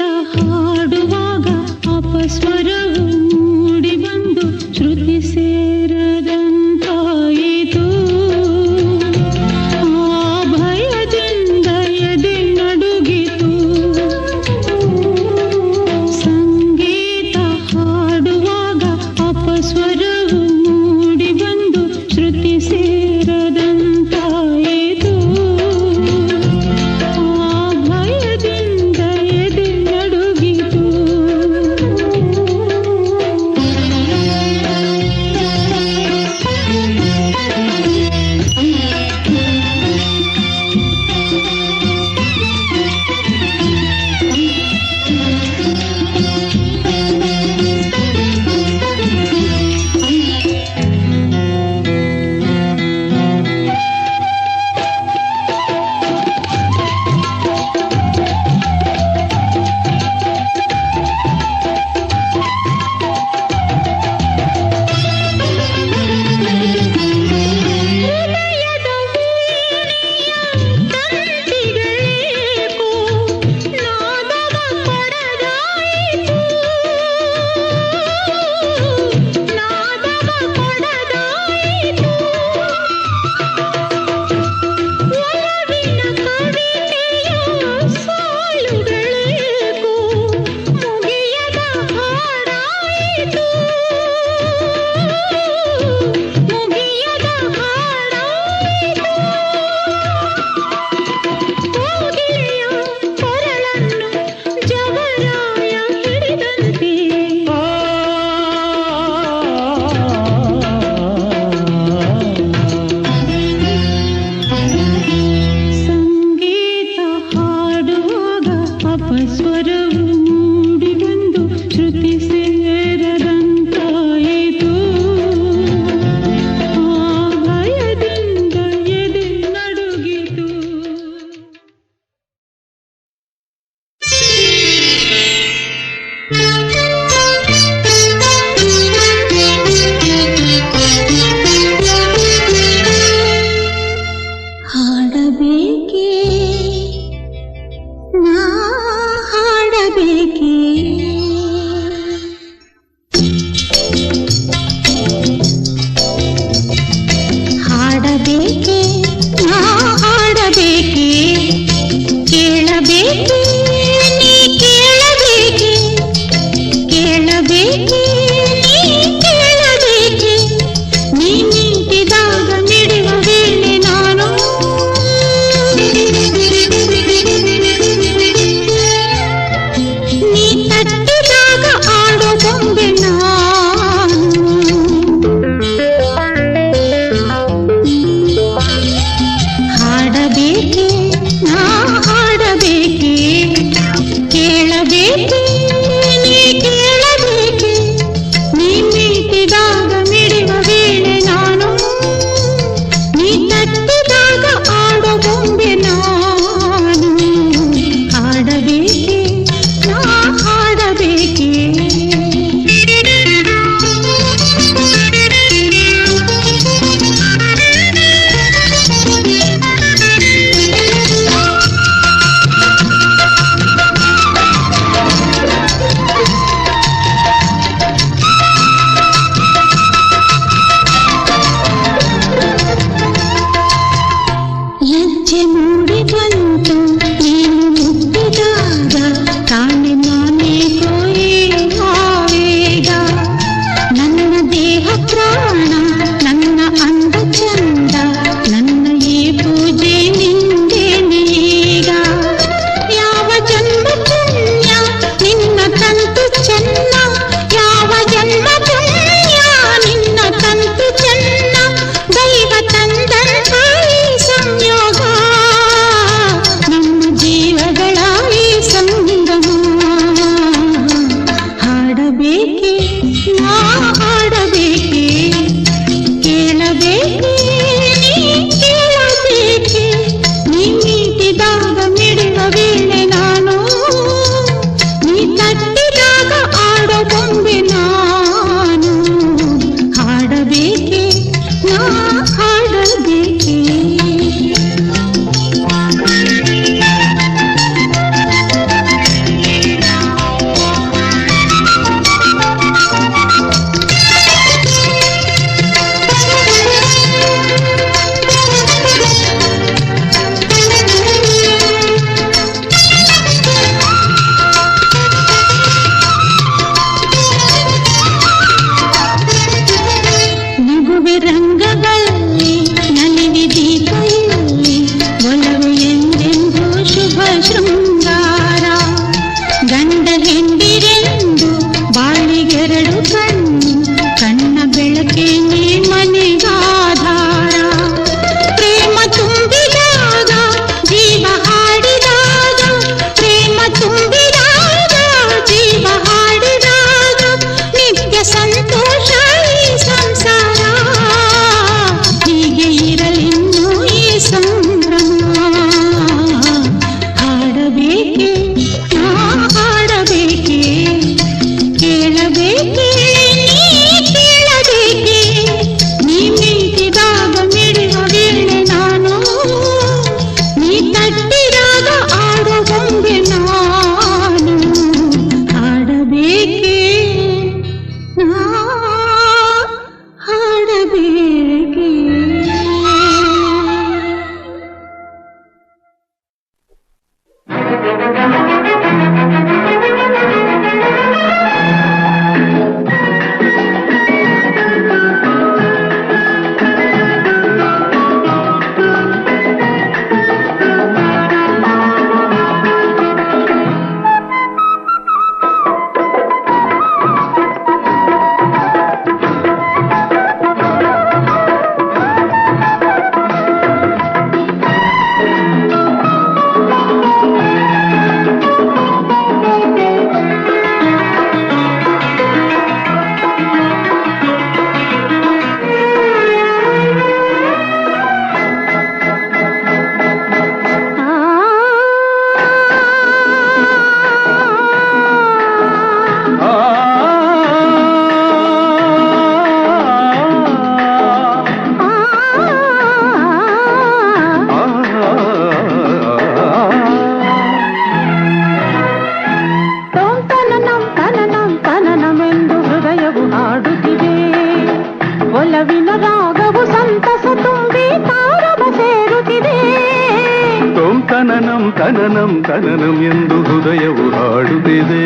ತನನಂ ತನನಂ ಎಂದು ಹೃದಯವು ಹಾಡುತ್ತಿದೆ.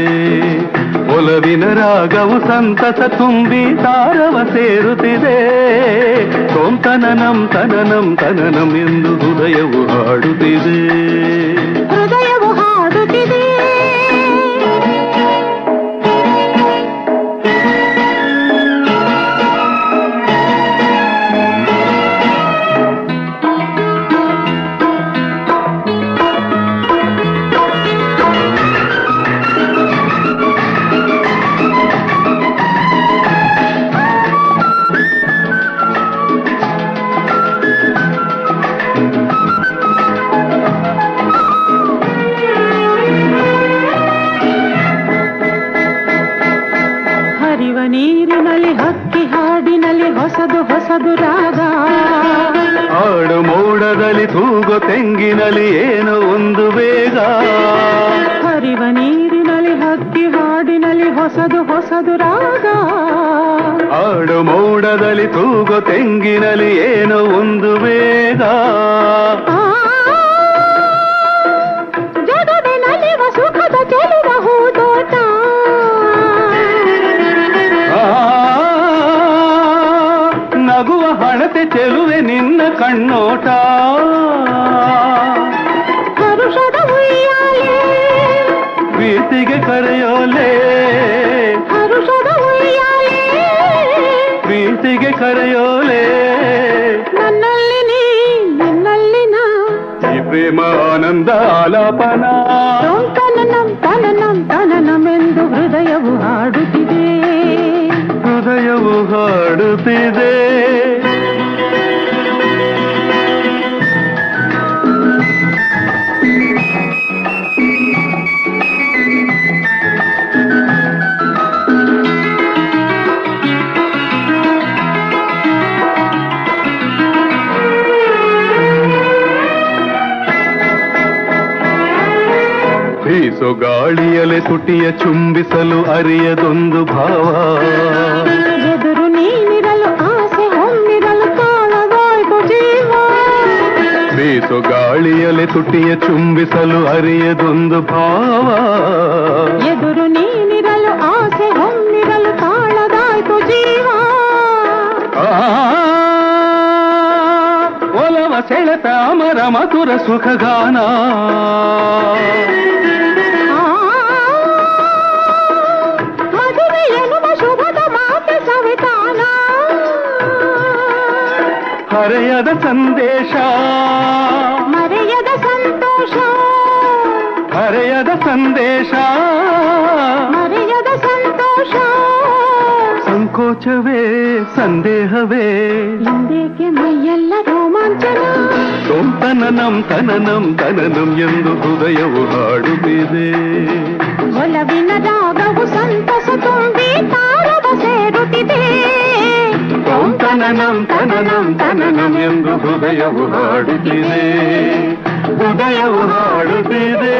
ಒಲವಿನ ರಾಗವು ಸಂತಸ ತುಂಬಿ ತಾರವ ಸೇರುತ್ತಿದೆ. ಓಂ ತನನಂ ತನನಂ ತನನಂ ಎಂದು ಹೃದಯವು ಹಾಡುತ್ತಿದೆ. ಹೃದಯವು ಹಾಡುತ್ತಿದೆ. ನೀರಿನಲ್ಲಿ ಹಕ್ಕಿ ಹಾಡಿನಲ್ಲಿ ಹೊಸದು ಹೊಸದು ರಾಗ. ಆಡು ಮೋಡದಲ್ಲಿ ತೂಗೋ ತೆಂಗಿನಲ್ಲಿ ಏನೋ ಒಂದು ವೇಗ. ಹರಿವ ನೀರಿನಲ್ಲಿ ಹಕ್ಕಿ ಹಾಡಿನಲ್ಲಿ ಹೊಸದು ಹೊಸದು ರಾಗ. ಆಡು ಮೋಡದಲ್ಲಿ ತೂಗೋ ತೆಂಗಿನಲ್ಲಿ ಏನೋ ಒಂದು ವೇಗ. ಜಗವಿನಲ್ಲಿ ಸುಖದ ಚೆಲುವ ಹೂದೋಟ. ನಗುವ ಹಣತೆ ಚೆಲುವೆ ನಿನ್ನ ಕಣ್ಣೋಟ. ಹರುಷದ ಉಯ್ಯಾಲೆ ಪ್ರೀತಿಗೆ ಕರೆಯೋಲೆ. ಹರುಷದ ಉಯ್ಯಾಲೆ ಪ್ರೀತಿಗೆ ಕರೆಯೋಲೆ. ನನ್ನಲ್ಲಿ ನೀ ನನ್ನಲ್ಲಿ ನಾ ಈ ಪ್ರೇಮ ಆನಂದ ಆಲಾಪನ. ತನನಂ ತನನಂ ತನನಮೆಂದು ಹೃದಯವು ಹಾಡುತ್ತಿದೆ. ಹೃದಯವು ಹಾಡುತ್ತಿದೆ. ಬೀಸೋ ಗಾಳಿಯಲೆ ತುಟಿಯ ಚುಂಬಿಸಲು ಅರಿಯದೊಂದು ಭಾವ. ಎದುರು ನೀನಿರಲು ಆಸೆ ಹೊಮ್ಮಿರಲು ತಾಳದಾಯ್ತು ಜೀವ. ಬೀಸೋ ಗಾಳಿಯಲೆ ತುಟಿಯ ಚುಂಬಿಸಲು ಅರಿಯದೊಂದು ಭಾವ. ಎದುರು ನೀನಿರಲು ಆಸೆ ಹೊಮ್ಮಿರಲು ತಾಳದಾಯ್ತು ಜೀವ. ಒಲವ ಸೆಳೆತ ಅಮರ ಮಧುರ ಸುಖಗಾನ. ಮದುವೆ ಎನ್ನುವ ಶುಭದ ಮಾತೆ ಸವಿತಾನ. ಹರೆಯದ ಸಂದೇಶ ಮರೆಯದ ಸಂತೋಷ. ಹರೆಯದ ಸಂದೇಶ ಮರೆಯದ ಸಂತೋಷ. ಸಂಕೋಚವೇ ಸಂದೇಹವೇ ಹಿಂದೇಕೆ ಮೈಯೆಲ್ಲ ರೋಮಾಂಚನ. ತನನಂ ತನನಂ ತನನಂ ಎಂದು ಹೃದಯವು ಹಾಡುತ್ತಿದೆ. ಒಲವಿನ ರಾಗವು ಸಂತಸ ತುಂಬಿ ತಾರವ ಸೇರುತ್ತಿದೆ. ಓಂ ತನನಂ ತನನಂ ತನನಂ ಎಂದು ಹೃದಯವು ಹಾಡುತ್ತಿದೆ. ಹೃದಯವು ಹಾಡುತ್ತಿದೆ.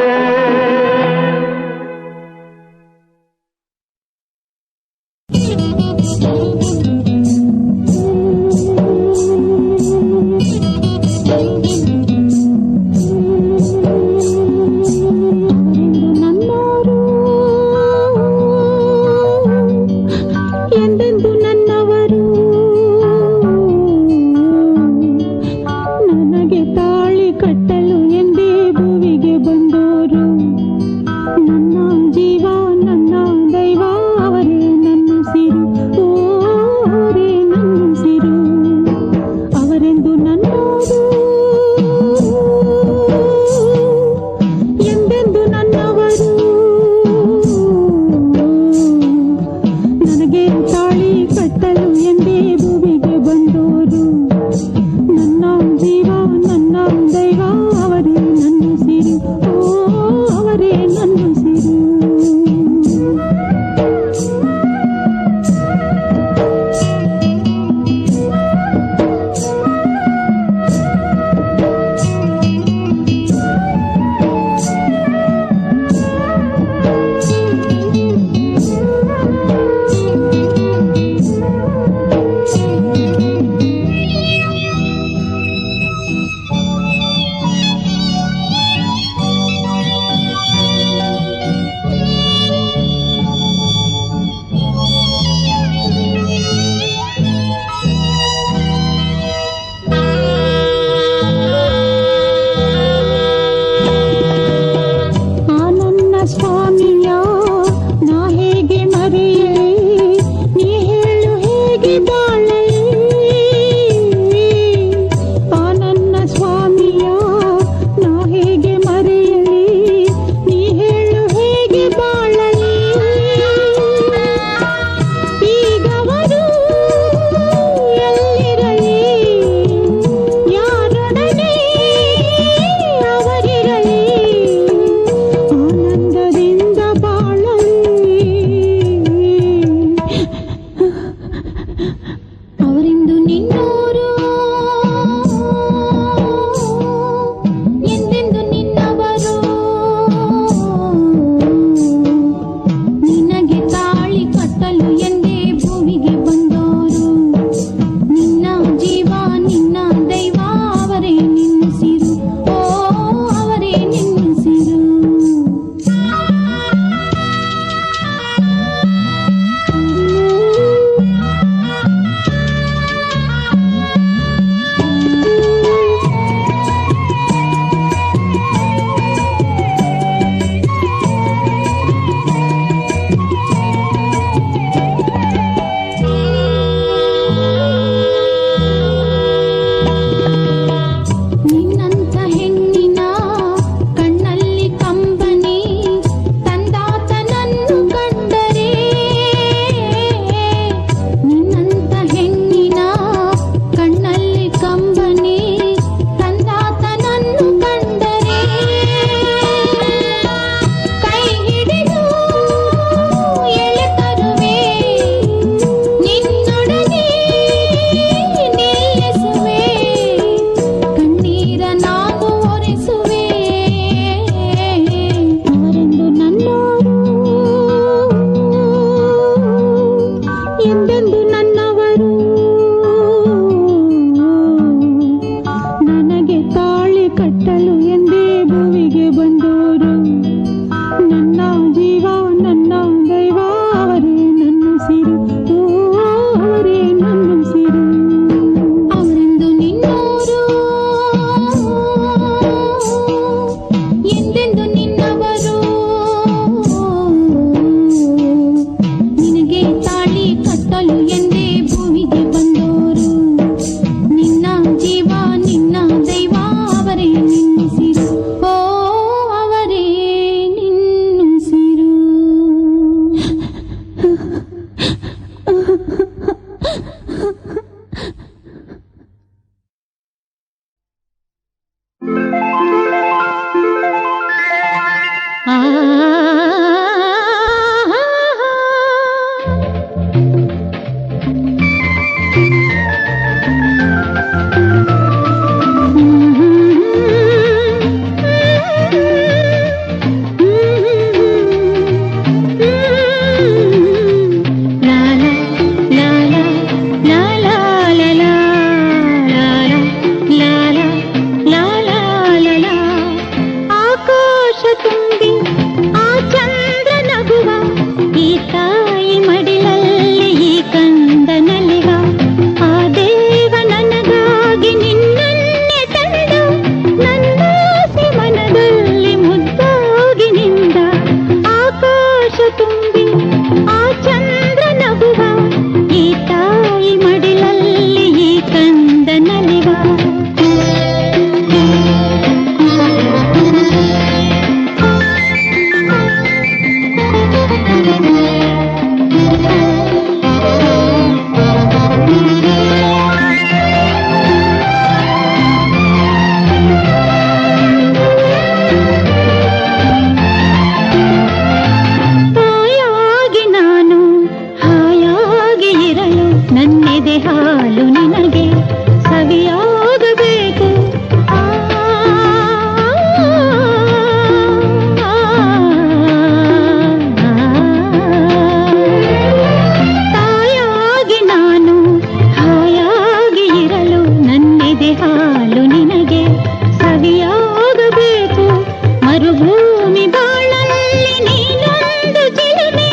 ಭೂಮಿ ಬಾಳಲ್ಲಿ ನೀನೊಂದು ಚಿಲುಮೆ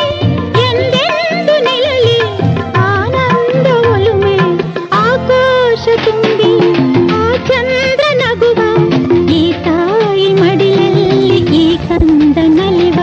ಎಂದೆಂದು ನಿಲ್ಲಲಿ ಆನಂದ ಒಲುಮೆ ಆಕಾಶ ತುಂಬಿ ಆ ಚಂದ್ರ ನಗುವ ಈ ತಾಯಿ ಮಡಿಲಲ್ಲಿ ಈ ಕಂದ ನಲಿವ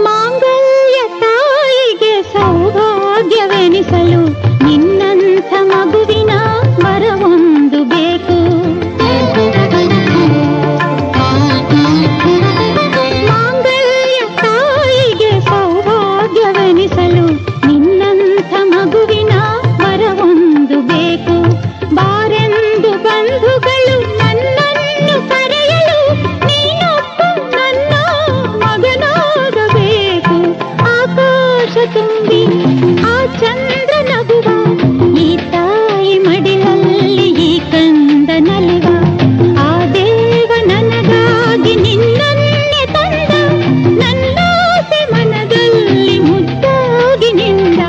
ಮಾಂಗಲ್ಯ ತಾಯಿಗೆ ಸೌಭಾಗ್ಯವೆನಿಸಲು ನಿನ್ನಂಥ ಮಗುವಿನ ವರವೊಂದು ಬೇಕು. ಮಾಂಗಲ್ಯ ತಾಯಿಗೆ ಸೌಭಾಗ್ಯವೆನಿಸಲು ನಿನ್ನಂಥ ಮಗುವಿನ ವರವೊಂದು ಬೇಕು. ಬಾರೆಂದು ಬಂಧುಗಳು ನನ್ನನ್ನು ಕರೆಯಲು ನೀನೊಬ್ಬ ನನ್ನ ಮಗನಾಗಬೇಕು. ಆಕಾಶ ತುಂಬಿ ಆ ಚಂದ್ರ ನಗುವ ಈ ತಾಯಿ ಮಡಿಲಲ್ಲಿ ಈ ಕಂದ ನಲಿವ ಆ ದೇವ ನನಗಾಗಿ ನಿನ್ನನ್ನೇ ತಂದ ನನ್ನಾಸೆ ಮನದಲ್ಲಿ ಮುದ್ದಾಗಿ ನಿಂದ.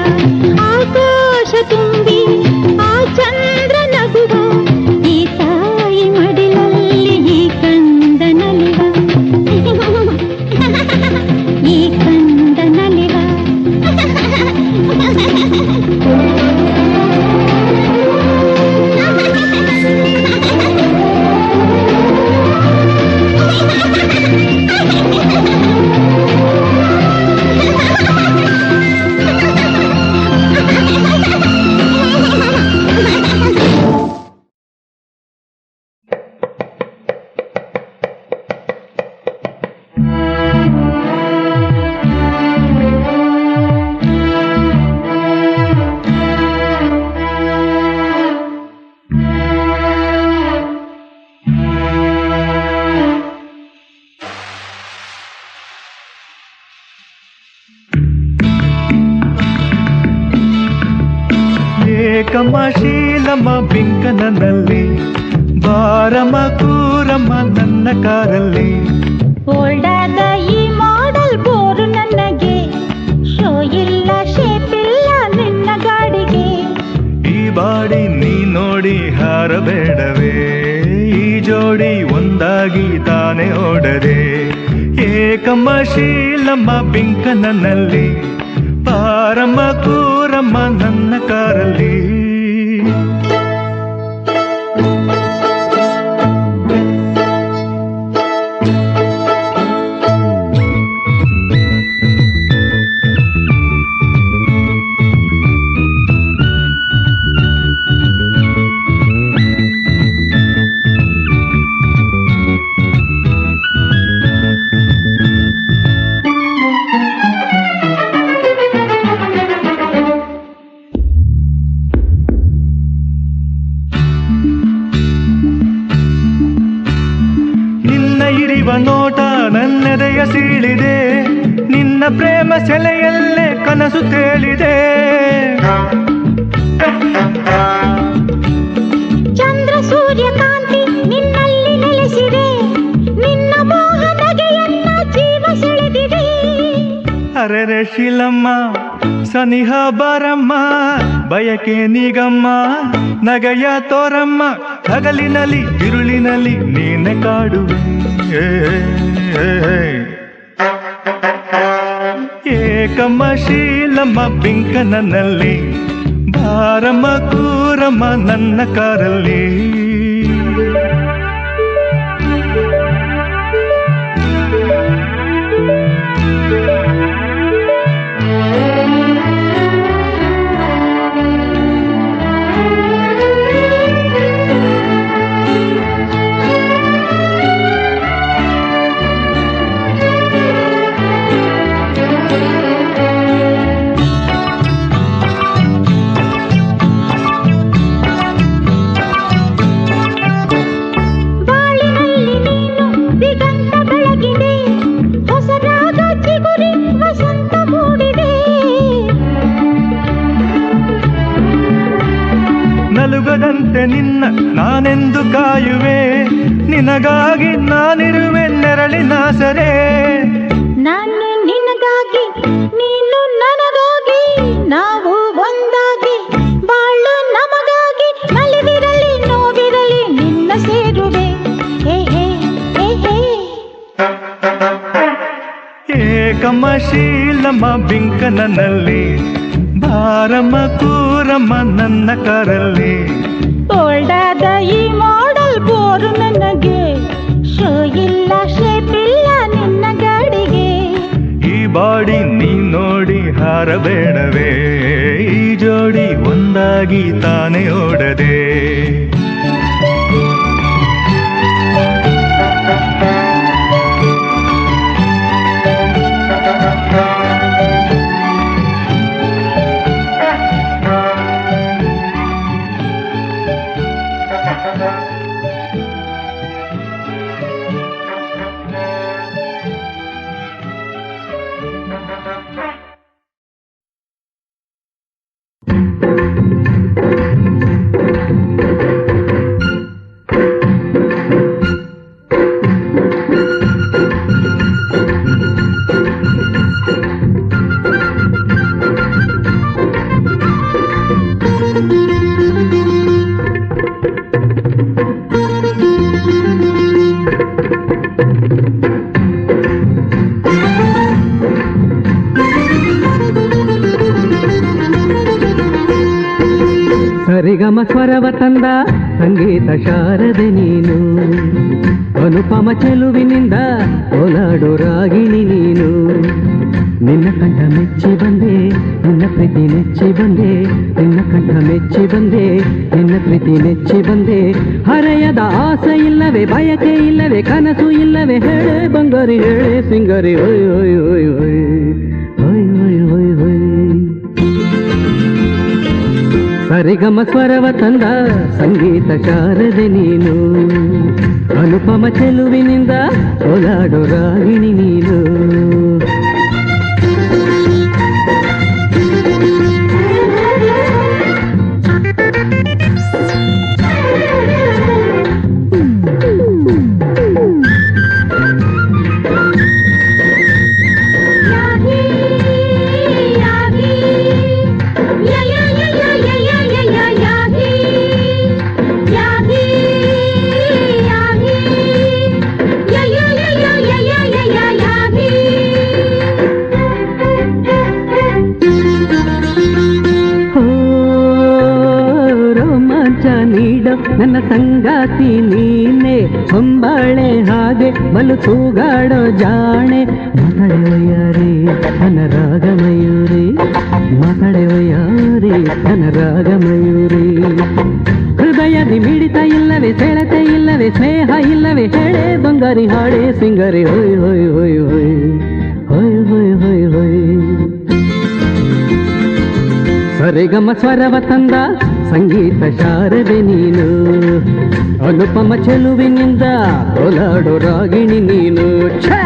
ಆಕಾಶ ತುಂಬಿ ಆ ಚಂದ್ರ ನಗುವ ಈ ತಾಯಿ ಮಡಿಲಲ್ಲಿ ಈ ಕಂದ ನಲಿವ ಈ ಕಂದ ನಲಿವ. ಏಕಮ್ಮ ಶೀಲಮ್ಮ ಬಿಂಕನಲ್ಲಿ ಬಾರಮ್ಮ ಕೂರಮ್ಮ ನನ್ನ ಕಾರಲ್ಲಿ. ಓಲ್ಡಾದ ಈ ಮಾಡೆಲ್ ಬೋರು ನನಗೆ ಶೋ ಇಲ್ಲ ಶೇಪ್ ಇಲ್ಲ ನಿನ್ನ ಗಾಡಿಗೆ. ಈ ಬಾಡಿ ನೀ ನೋಡಿ ಹಾರಬೇಡವೇ ಈ ಜೋಡಿ ಒಂದಾಗಿ ತಾನೇ ಓಡದೆ. ಏಕಮ್ಮ ಶೀಲಮ್ಮ ಬಿಂಕನಲ್ಲಿ ಬಾರಮ್ಮ ಕೂರಮ್ಮ ನನ್ನ ಕಾರಲ್ಲಿ. ನೋಟ ನನ್ನೆದೆಯ ಸೀಳಿದೆ ನಿನ್ನ ಪ್ರೇಮ ಸೆಲೆಯಲ್ಲೇ ಕನಸು ತೇಲಿದೆ. ಚಂದ್ರ ಸೂರ್ಯಕಾಂತಿ ನಿನ್ನಲ್ಲಿ ನೆಲೆಸಿದೆ ನಿನ್ನ ಮೋಹ ನಗೆಯನ್ನ ಜೀವ ಸೆಳೆದಿದೆ. ಅರೆರೆ ಶಿಲಮ್ಮ ಸನಿಹ ಬಾರಮ್ಮ ಬಯಕೆ ನೀಗಮ್ಮ ನಗೆಯ ತೋರಮ್ಮ ಹಗಲಿನಲ್ಲಿ ತಿರುಳಿನಲ್ಲಿ ನೀನೆ ಕಾಡುವೆ. ಏಕಮ್ಮ ಶೀಲಮ್ಮ ಬಿಂಕನಲ್ಲಿ ಬಾರಮ್ಮ ಕೂರಮ್ಮ ನನ್ನ ಕಾರಲ್ಲಿ. ನಲುಗದಂತೆ ನಿನ್ನ ನಾನೆಂದು ಕಾಯುವೆ, ನಿನಗಾಗಿ ನಾನಿರುವೆ ನೆರಳಿನ ಸರೆ. ನಾನು ನಿನಗಾಗಿ ನೀನು ನನಗಾಗಿ, ನಾವು ಒಂದಾಗಿ ಬಾಳು ನಮಗಾಗಿ. ನಲಿದಿರಲಿ ನೋವಿರಲಿ ನಿನ್ನ ಸೇರುವೆ. ಏಕಮ್ಮ ಶೀಲಮ್ಮ ಬಿಂಕನಲ್ಲಿ, ಬಾರಮ್ಮ ಕೂರಮ್ಮ ನನ್ನ ಕಾರಲ್ಲಿ. ಓಲ್ಡಾದ ಈ ಮಾಡೆಲ್ ಬೋರು ನನಗೆ, ಶೋ ಇಲ್ಲ ಶೇಪ್ ಇಲ್ಲ ನಿನ್ನ ಗಾಡಿಗೆ. ಈ ಬಾಡಿ ನೀ ನೋಡಿ ಹಾರಬೇಡವೇ, ಈ ಜೋಡಿ ಒಂದಾಗಿ ತಾನೇ ಓಡದೆ. ಸರಿಗಮ ಸ್ವರವ ತಂದ ಸಂಗೀತ ಶಾರದೆ ನೀನು, ಅನುಪಮ ಚೆಲುವಿನಿಂದ ಓಲಾಡೋ ರಾಗಿಣಿ ನೀನು. ನಿನ್ನ ಕಂಠ ಮೆಚ್ಚಿ ಬಂದೆ, ನಿನ್ನ ಪ್ರೀತಿ ನೆಚ್ಚಿ ಬಂದೆ, ನಿನ್ನ ಕಂಠ ಮೆಚ್ಚಿ ಬಂದೆ, ನಿನ್ನ ಪ್ರೀತಿ ನೆಚ್ಚಿ ಬಂದೆ. ಹರೆಯದ ಆಸೆ ಇಲ್ಲವೇ, ಬಯಕೆ ಇಲ್ಲವೇ, ಕನಸು ಇಲ್ಲವೇ, ಹೇಳೆ ಬಂಗಾರಿ ಹೇಳೆ ಸಿಂಗಾರಿ. ಹೊಯ್ ಹೊಯ್ ಹೊಯ್ ಹೊಯ್ ಹೊಯ್ ಹೊಯ್ ಹೊಯ್ ಹೊಯ್. ಸರಿಗಮ ಸ್ವರವ ತಂದ ಸಂಗೀತ ಶಾರದೆ ನೀನು, ಅನುಪಮ ಚೆಲುವಿನಿಂದ ಓಲಾಡೋ ರಾಗಿಣಿ ನೀನು. ನನ್ನ ಸಂಗಾತಿ ನೀನೆ, ಹೊಂಬಾಳೆ ಹಾಗೆ ಬಲು ತೂಗಾಡೋ ಜಾಣೆ. ಮಾತಾಡೆವಯಾರಿ ನನ್ನ ರಾಗಮಯೂರಿ, ಮಾತಾಡೆವಯಾರಿ ನನ್ನ ರಾಗಮಯೂರಿ. ಹೃದಯದಿ ಮಿಡಿತ ಇಲ್ಲವೇ, ಸೆಳೆತ ಇಲ್ಲವೇ, ಸ್ನೇಹ ಇಲ್ಲವೇ, ಹೇಳೆ ಬಂಗಾರಿ ಹಾಡೆ ಸಿಂಗಾರಿ. ಹೊಯ್ ಹೊಯ್ ಹೊಯ್ ಹೊಯ್ ಹೊಯ್ ಹೊಯ್ ಹೊಯ್ ಹೊಯ್. ಸರಿಗಮ ಸ್ವರವ ತಂದ ಸಂಗೀತ ಶಾರದೆ ನೀನು, ಅನುಪಮ ಚೆಲುವಿನಿಂದ ಓಲಾಡೋ ರಾಗಿಣಿ ನೀನು. ಛೇ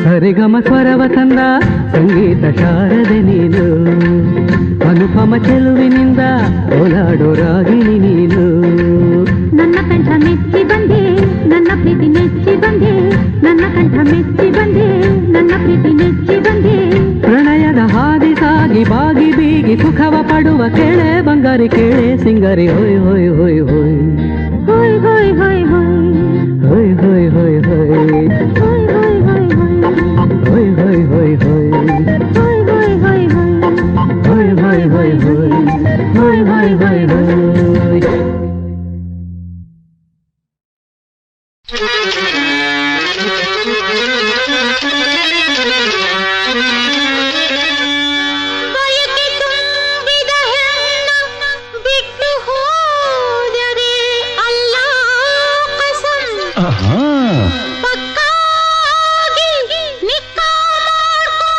ಸರಿಗಮ ಸ್ವರವ ತಂದ ಸಂಗೀತ ಶಾರದೆ ನೀನು, ಅನುಪಮ ಚೆಲುವಿನಿಂದ ಓಲಾಡೋ ರಾಗಿಣಿ ನೀನು. ನನ್ನ ಕಂಠ ಮೆಚ್ಚಿ ಬಂದೆ, ಪಕ್ಕಾಗಿ ನಿಕ್ಕಾ ಮಾಡ್ಕೋ,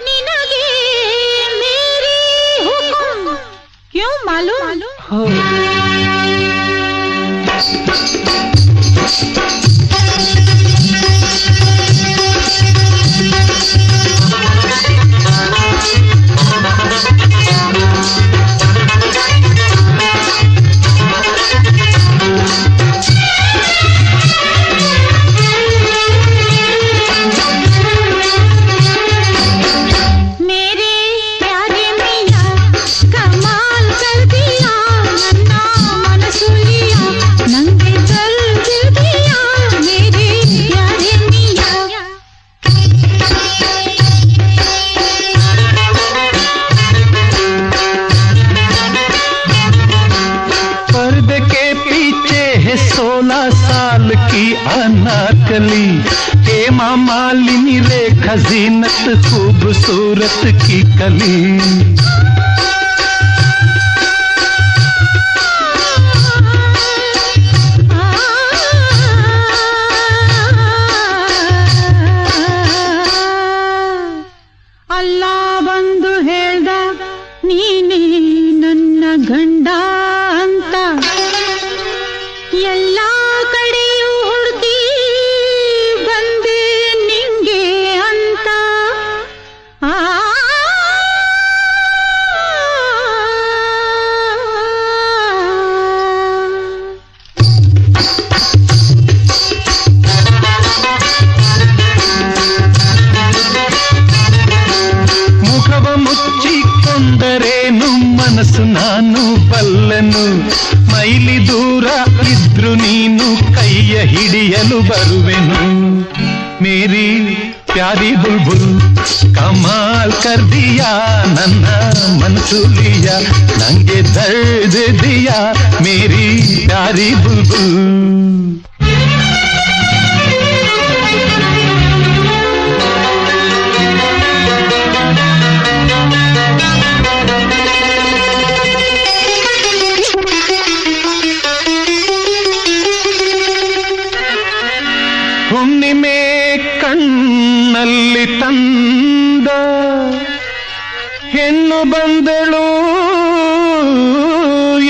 ನಿನಗೆ ಮೇರಿ ಹುಕುಂ. ಕ್ಯೂ ಮಾಲೂಮ್? अनारकली हेमा मालिनी रेखा जीनत खूबसूरत की कली। ಅಲ್ಲಾ ಬಂದು ಹೇಳ್ದ ನೀನೇ ನನ್ನ ಗಂಡ ಅಂತ, ಎಲ್ಲ ಕಡೆಯೂ ಹುಡುಕಿ ಬಂದೆ ನಿಂಗೆ ಅಂತ. ಮುಖವ ಮುಚ್ಚಿಕೊಂಡರೇನು ಮನಸ್ಸು ನಾನು ಬಲ್ಲನು, ಮೈಲಿ ದೂರ ಇದ್ರು ನೀನು ಕೈಯ ಹಿಡಿಯಲು ಬರುವೆನು. ಮೇರಿ ಪ್ಯಾರಿ ಬುಲ್ಬುಲ್ ಕಮಾಲ್ ಕರ್ ದಿಯಾ, ನನ್ನ ಮನಸ್ಸು ಲಿಯಾ ನಂಗೆ ದರ್ದ್ ದಿಯಾ ಮೇರಿ ಪ್ಯಾರಿ ಬುಲ್ಬುಲ್. ಹುಣ್ಣಿಮೆ ಕಣ್ಣಲ್ಲಿ ತಂದ ಹೆಣ್ಣು ಬಂದಳು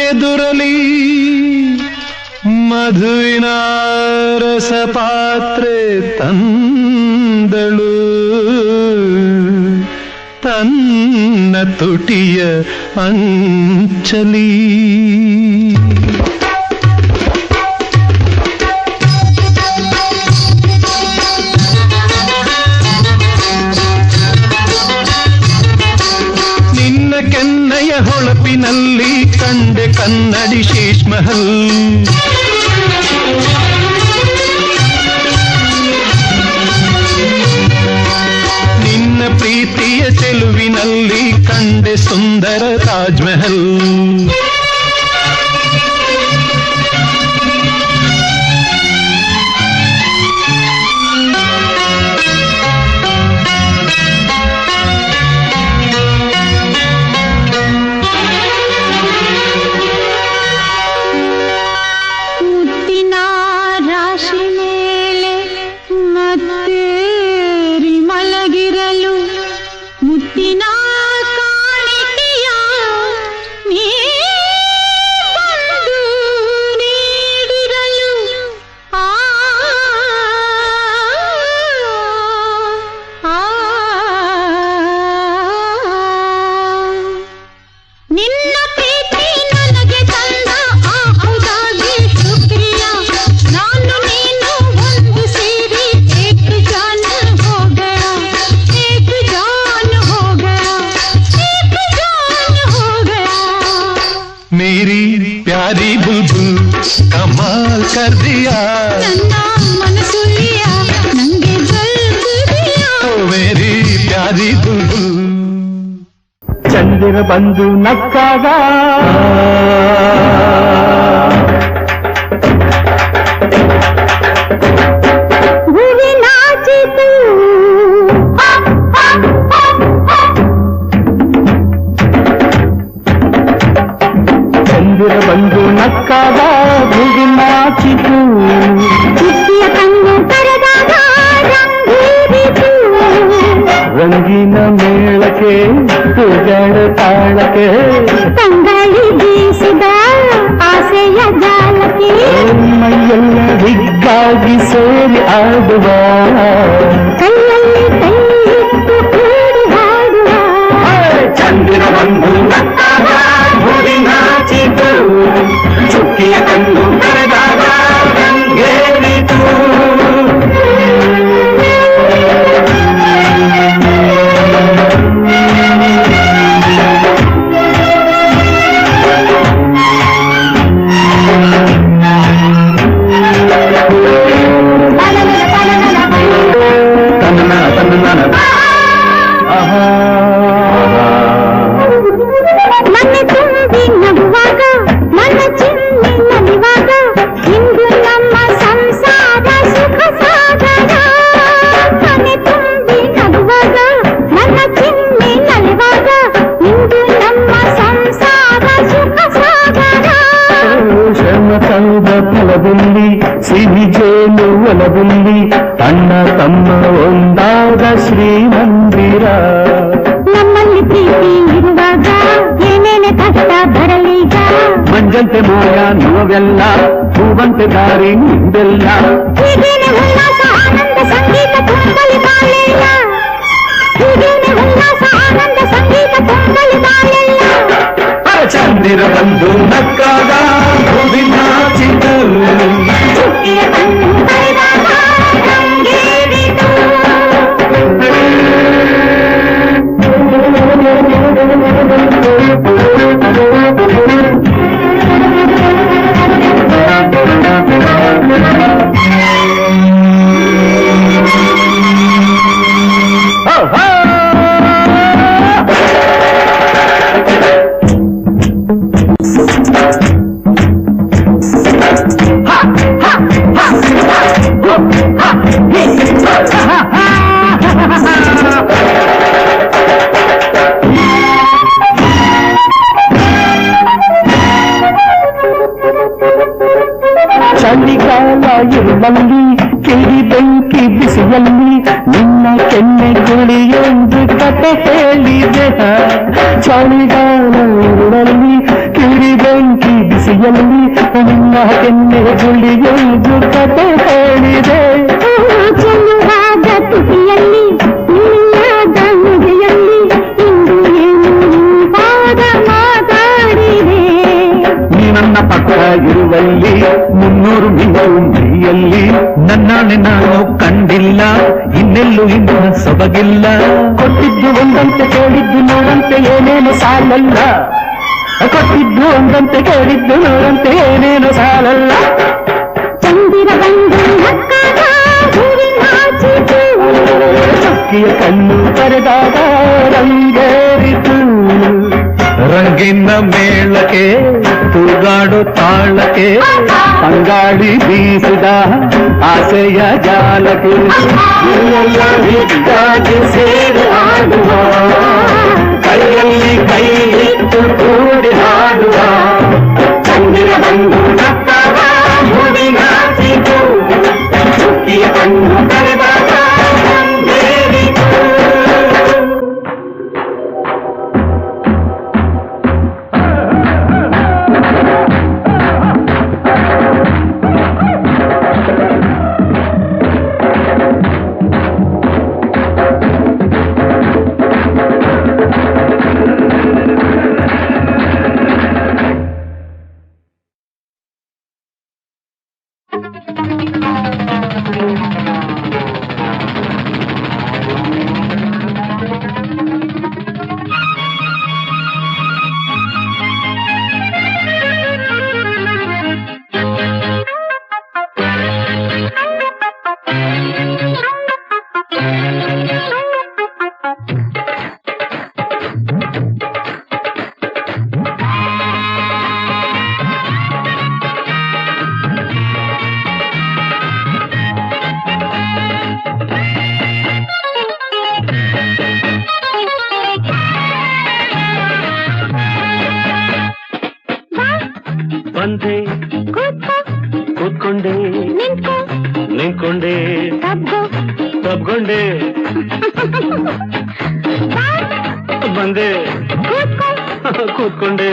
ಎದುರಲಿ, ಮಧುವಿನ ರಸಪಾತ್ರೆ ತಂದಳು ತನ್ನ ತುಟಿಯ ಅಂಚಲಿ. ಕೆನ್ನಯ ಹೊಳಪಿನಲ್ಲಿ ಕಂಡೆ ಕನ್ನಡಿ ಶೇಷ್ ಮಹಲ್, ನಿನ್ನ ಪ್ರೀತಿಯ ಚೆಲುವಿನಲ್ಲಿ ಕಂಡೆ ಸುಂದರ ತಾಜ್ ಮಹಲ್. मेरी प्यारी बुलबुल कमाल कर दिया, मनसु लिया नंगे जल्द दिया, ओ मेरी प्यारी बुलबुल. ಚಂದಿರ ಬಂದು ನಕ್ಕಾಗ ಭುವಿ ನಾಚಿತು, ಚಂದಿರ ಬಂದು ಬಂದು ನಕ್ಕಾಗ ಭುವಿ ನಾಚಿತು ಚುಕ್ಕಿಯ ಕಣ್ಣು ಕರೆದಾಗ ರಂಗೇರಿತು ರಂಗಿನ ಮೇಳಕ್ಕೆ ತುಗಡ ತಾಳಕ್ಕೆ ತಂಗಾಳಿ ಬೀಸಿದ ಆಸೆಯ ಜಾಲಕ್ಕೆ ಮೈಯೆಲ್ಲ ಹಿಗ್ಗಾಗಿ ಸೇರಿ ಆಡುವ ಕೈಯಲ್ಲಿ ಕೈ ಇಟ್ಟು ಕೂಡಿ ಹಾಡುವ ಚಂದಿರ ಬಂದು ನಕ್ಕಾಗ ಭುವಿ ನಾಚಿತು ಚುಕ್ಕಿಯ ಕಣ್ಣು ಕರೆದಾಗ ರಂಗೇರಿತು ನನ್ನ ತುಂಬಿ ನಗುವಾಗ ನನ್ನ ಚಿಮ್ಮಿ ನಲಿವಾಗ ಇಂದು ನಮ್ಮ ಸಂಸಾರ ಸುಖ ಸಾಗರ ನನ್ನ ತುಂಬಿ ನಗುವಾಗ ನನ್ನ ಚಿಮ್ಮಿ ನಲಿವಾಗ ಇಂದು ನಮ್ಮ ಸಂಸಾರ ಸುಖ ಸಾಗರ ಶ್ರಮ ತಂದ ಫಲದಲ್ಲಿ ಸಿಹಿ ಜೇನು ಒಲದಲ್ಲಿ ಅಣ್ಣ ತಮ್ಮ ಒಂದಾದ ಶ್ರೀಮಂದಿರ ನಮ್ಮಲ್ಲಿ ಪ್ರೀತಿ ಇರುವಾಗ ಏನೇನೆ ಕಷ್ಟ ಬರಲೀಗ ಮಂಜಂತೆ ಮಾಯ ನೋವೆಲ್ಲ ಹೂವಂತೆ ದಾರಿ ನಿಂದೆಲ್ಲ ಹೀಗೇನೆ ಉಲ್ಲಾಸ ಆನಂದ ಸಂಗೀತ ತುಂಬಲಿ ಬಾಳೆಲ್ಲ ಹೀಗೇನೆ ಉಲ್ಲಾಸ ಆನಂದ ಸಂಗೀತ ತುಂಬಲಿ ಬಾಳೆಲ್ಲ ಚಂದಿರ ಬಂದು ನಕ್ಕಾಗ ಭುವಿ ನಾಚಿತರು ಚುಕ್ಕಿಯ ಕಣ್ಣು ಕರೆದಾಗ ರಂಗೇರಿತು ಚಳಿಗಾಲ ಇರುವಲ್ಲಿ ಕಿಡಿ ಬೆಂಕಿ ಬಿಸಿಯಲ್ಲಿ ನಿನ್ನ ಕೆನ್ನೆ ಗುಳಿಯೊಂದು ಕತೆ ಹೇಳಿದೆ ಚಳಿಗಾಲ ಇರುವಲ್ಲಿ ಕಿಡಿ ಬೆಂಕಿ ಬಿಸಿಯಲ್ಲಿ ನಿನ್ನ ಕೆನ್ನೆ ಗುಳಿಯೊಂದು ಕತೆ ಹೇಳಿದೆ ಚೆಲುವಾದ ತುಟಿಯಲ್ಲಿ ನೀಯಾದ ನುಡಿಯಲ್ಲಿ ಇಂದು ಏನು ಪಾದ ಮಾತಾಡಿದೆ ನೀ ನನ್ನ ಪಕ್ಕ ಇರುವಲ್ಲಿ 300 ಮೀಟರ್ ಮೈಯಲ್ಲಿ ನನ್ನಾಣೆ ನಾನು ಕಂಡಿಲ್ಲ ಇನ್ನೆಲ್ಲೂ ಇನ್ನ ಸೊಬಗಿಲ್ಲ ಕೊಟ್ಟಿದ್ದು ಒಂದಂತೆ ಕೇಳಿದ್ದು ನೋಡಂತೆ ಏನೇನು ಸಾಲಲ್ಲ ಕೊಟ್ಟಿದ್ದು ಒಂದಂತೆ ಕೇಳಿದ್ದು ನೋಡಂತೆ ಏನೇನು ಸಾಲಲ್ಲ ಚಂದಿರ ಬಂದು ನಕ್ಕಾಗ ಭುವಿ ನಾಚಿತು ಚುಕ್ಕಿಯ ಕಣ್ಣು ಕರೆದಾಗ ರಂಗೇರಿತು ರಂಗಿನ ಮೇಳಕ್ಕೆ ತೂಗಾಡು ತಾಳಕ್ಕೆ ತಂಗಾಳಿ ಬೀಸಿದ ಆಸೆಯ ಜಾಲಕ್ಕೆ ಎಲ್ಲ ಹಿಗ್ಗಾಗಿ ಸೇರಿ ಆಡುವ ಕೈಯಲ್ಲಿ ಕೈ ಇಟ್ಟು ಕೂಡಿ ಹಾಡುವ ಚಂದಿರ ಬಂದು ನಕ್ಕಾಗ ಭುವಿ ನಾಚಿತು ಚುಕ್ಕಿಯ ಕಣ್ಣು ಕರೆದಾಗ ರಂಗೇರಿತು ಬಂದೆ ಕೂತ್ಕೋ ಕೂತ್ಕೊಂಡೆ ನಿಂತ್ಕೋ ನಿಂತ್ಕೊಂಡೆ ತಬ್ಗೋ ತಬ್ಕೊಂಡೆ ಬಂದೆ ಕೂತ್ಕೋ ಕೂತ್ಕೊಂಡೆ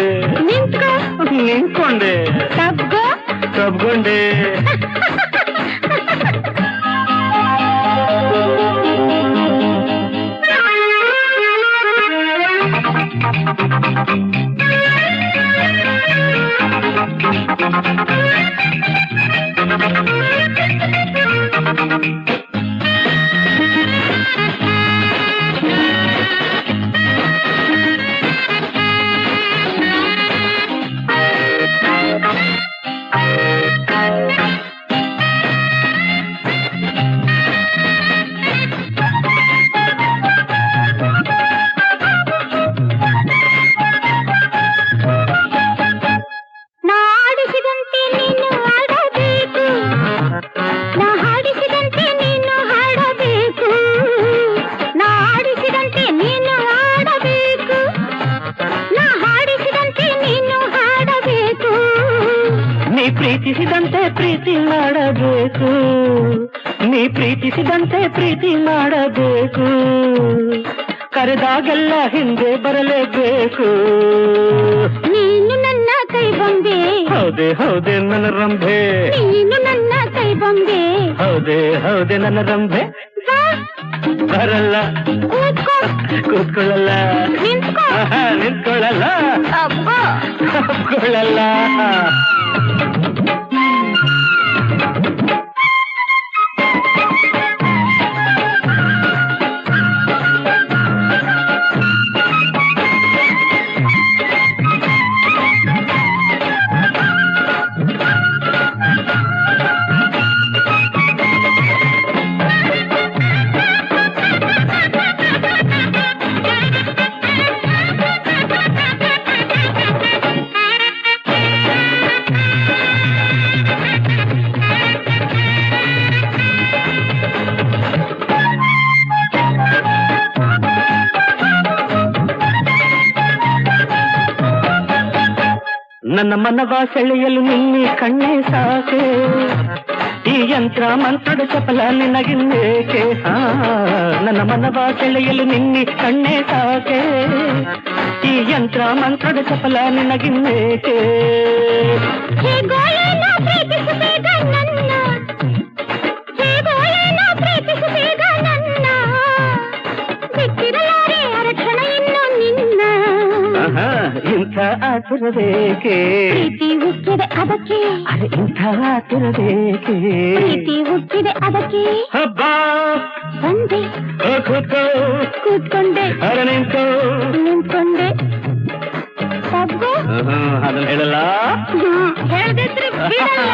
ನಿಂತ್ಕೋ ನಿಂತ್ಕೊಂಡೆ ತಬ್ಗೋ ತಬ್ಕೊಂಡೆ ಪ್ರೀತಿಸಿದಂತೆ ಪ್ರೀತಿ ಮಾಡಬೇಕು ನೀ ಪ್ರೀತಿಸಿದಂತೆ ಪ್ರೀತಿ ಮಾಡಬೇಕು ಕರೆದಾಗೆಲ್ಲ ಹಿಂದೆ ಬರಲೇಬೇಕು ನೀನು ನನ್ನ ಕೈ ಬೊಂಬೆ ಹೌದೇ ಹೌದೇ ನನ್ನ ರಂಭೆ ನೀನು ನನ್ನ ಕೈ ಬೊಂಬೆ ಹೌದೇ ಹೌದೇ ನನ್ನ ರಂಭೆ ಬರಲ್ಲ ಕೂತ್ಕೋ ಕೂತ್ಕೊಳ್ಳಲ್ಲ ನಿಂತ್ಕೋ ನಿಂತ್ಕೊಳ್ಳಲ್ಲ ಅಬ್ಬಾ ಒಪ್ಕೊಳ್ಳಲ್ಲ ನನ್ನ ಮನವ ಸೆಳೆಯಲು ನಿನ್ನೆ ಕಣ್ಣೇ ಸಾಕೆ ಈ ಯಂತ್ರ ಮಂತ್ರದ ಚಪಲ ನಿನಗಿನ್ನೇಕೆ ನನ್ನ ಮನವ ಸೆಳೆಯಲು ನಿನ್ನೆ ಕಣ್ಣೇ ಸಾಕೆ ಈ ಯಂತ್ರ ಮಂತ್ರದ ಚಪಲ ನಿನಗಿನ್ನೇಕೆ ಹೇಗೋ ಏನೋ ಪ್ರೀತಿಸಬೇಗ ನನ್ನ ಹೇಗೋ ಏನೋ ಪ್ರೀತಿಸಬೇಗ ನನ್ನ ಬಿಟ್ಟಿರಲಾರೆ ಅರಕ್ಷಣ ಇನ್ನು ನಿನ್ನ ಇಂಥ ಆತುರಬೇಕೆ ಪ್ರೀತಿ ಹುಟ್ಟಿದೆ ಅದಕ್ಕೆ ಇಂಥ ಆತುರಬೇಕೆ ಪ್ರೀತಿ ಹುಟ್ಟಿದೆ ಅದಕ್ಕೆ ಹಬ್ಬ ಬಂದೆ ಕೂತ್ಕೋ ಕೂತ್ಕೊಂಡೆ ಅರ ನಿಂತ್ಕೋ ನಿಂತ್ಕೊಂಡೆ ತಗ್ಗೋ ಅದನ್ನ ಹೇಳಲ್ಲ ಹೇಳ್ದಿದ್ರೆ ಬಿಡಲ್ಲ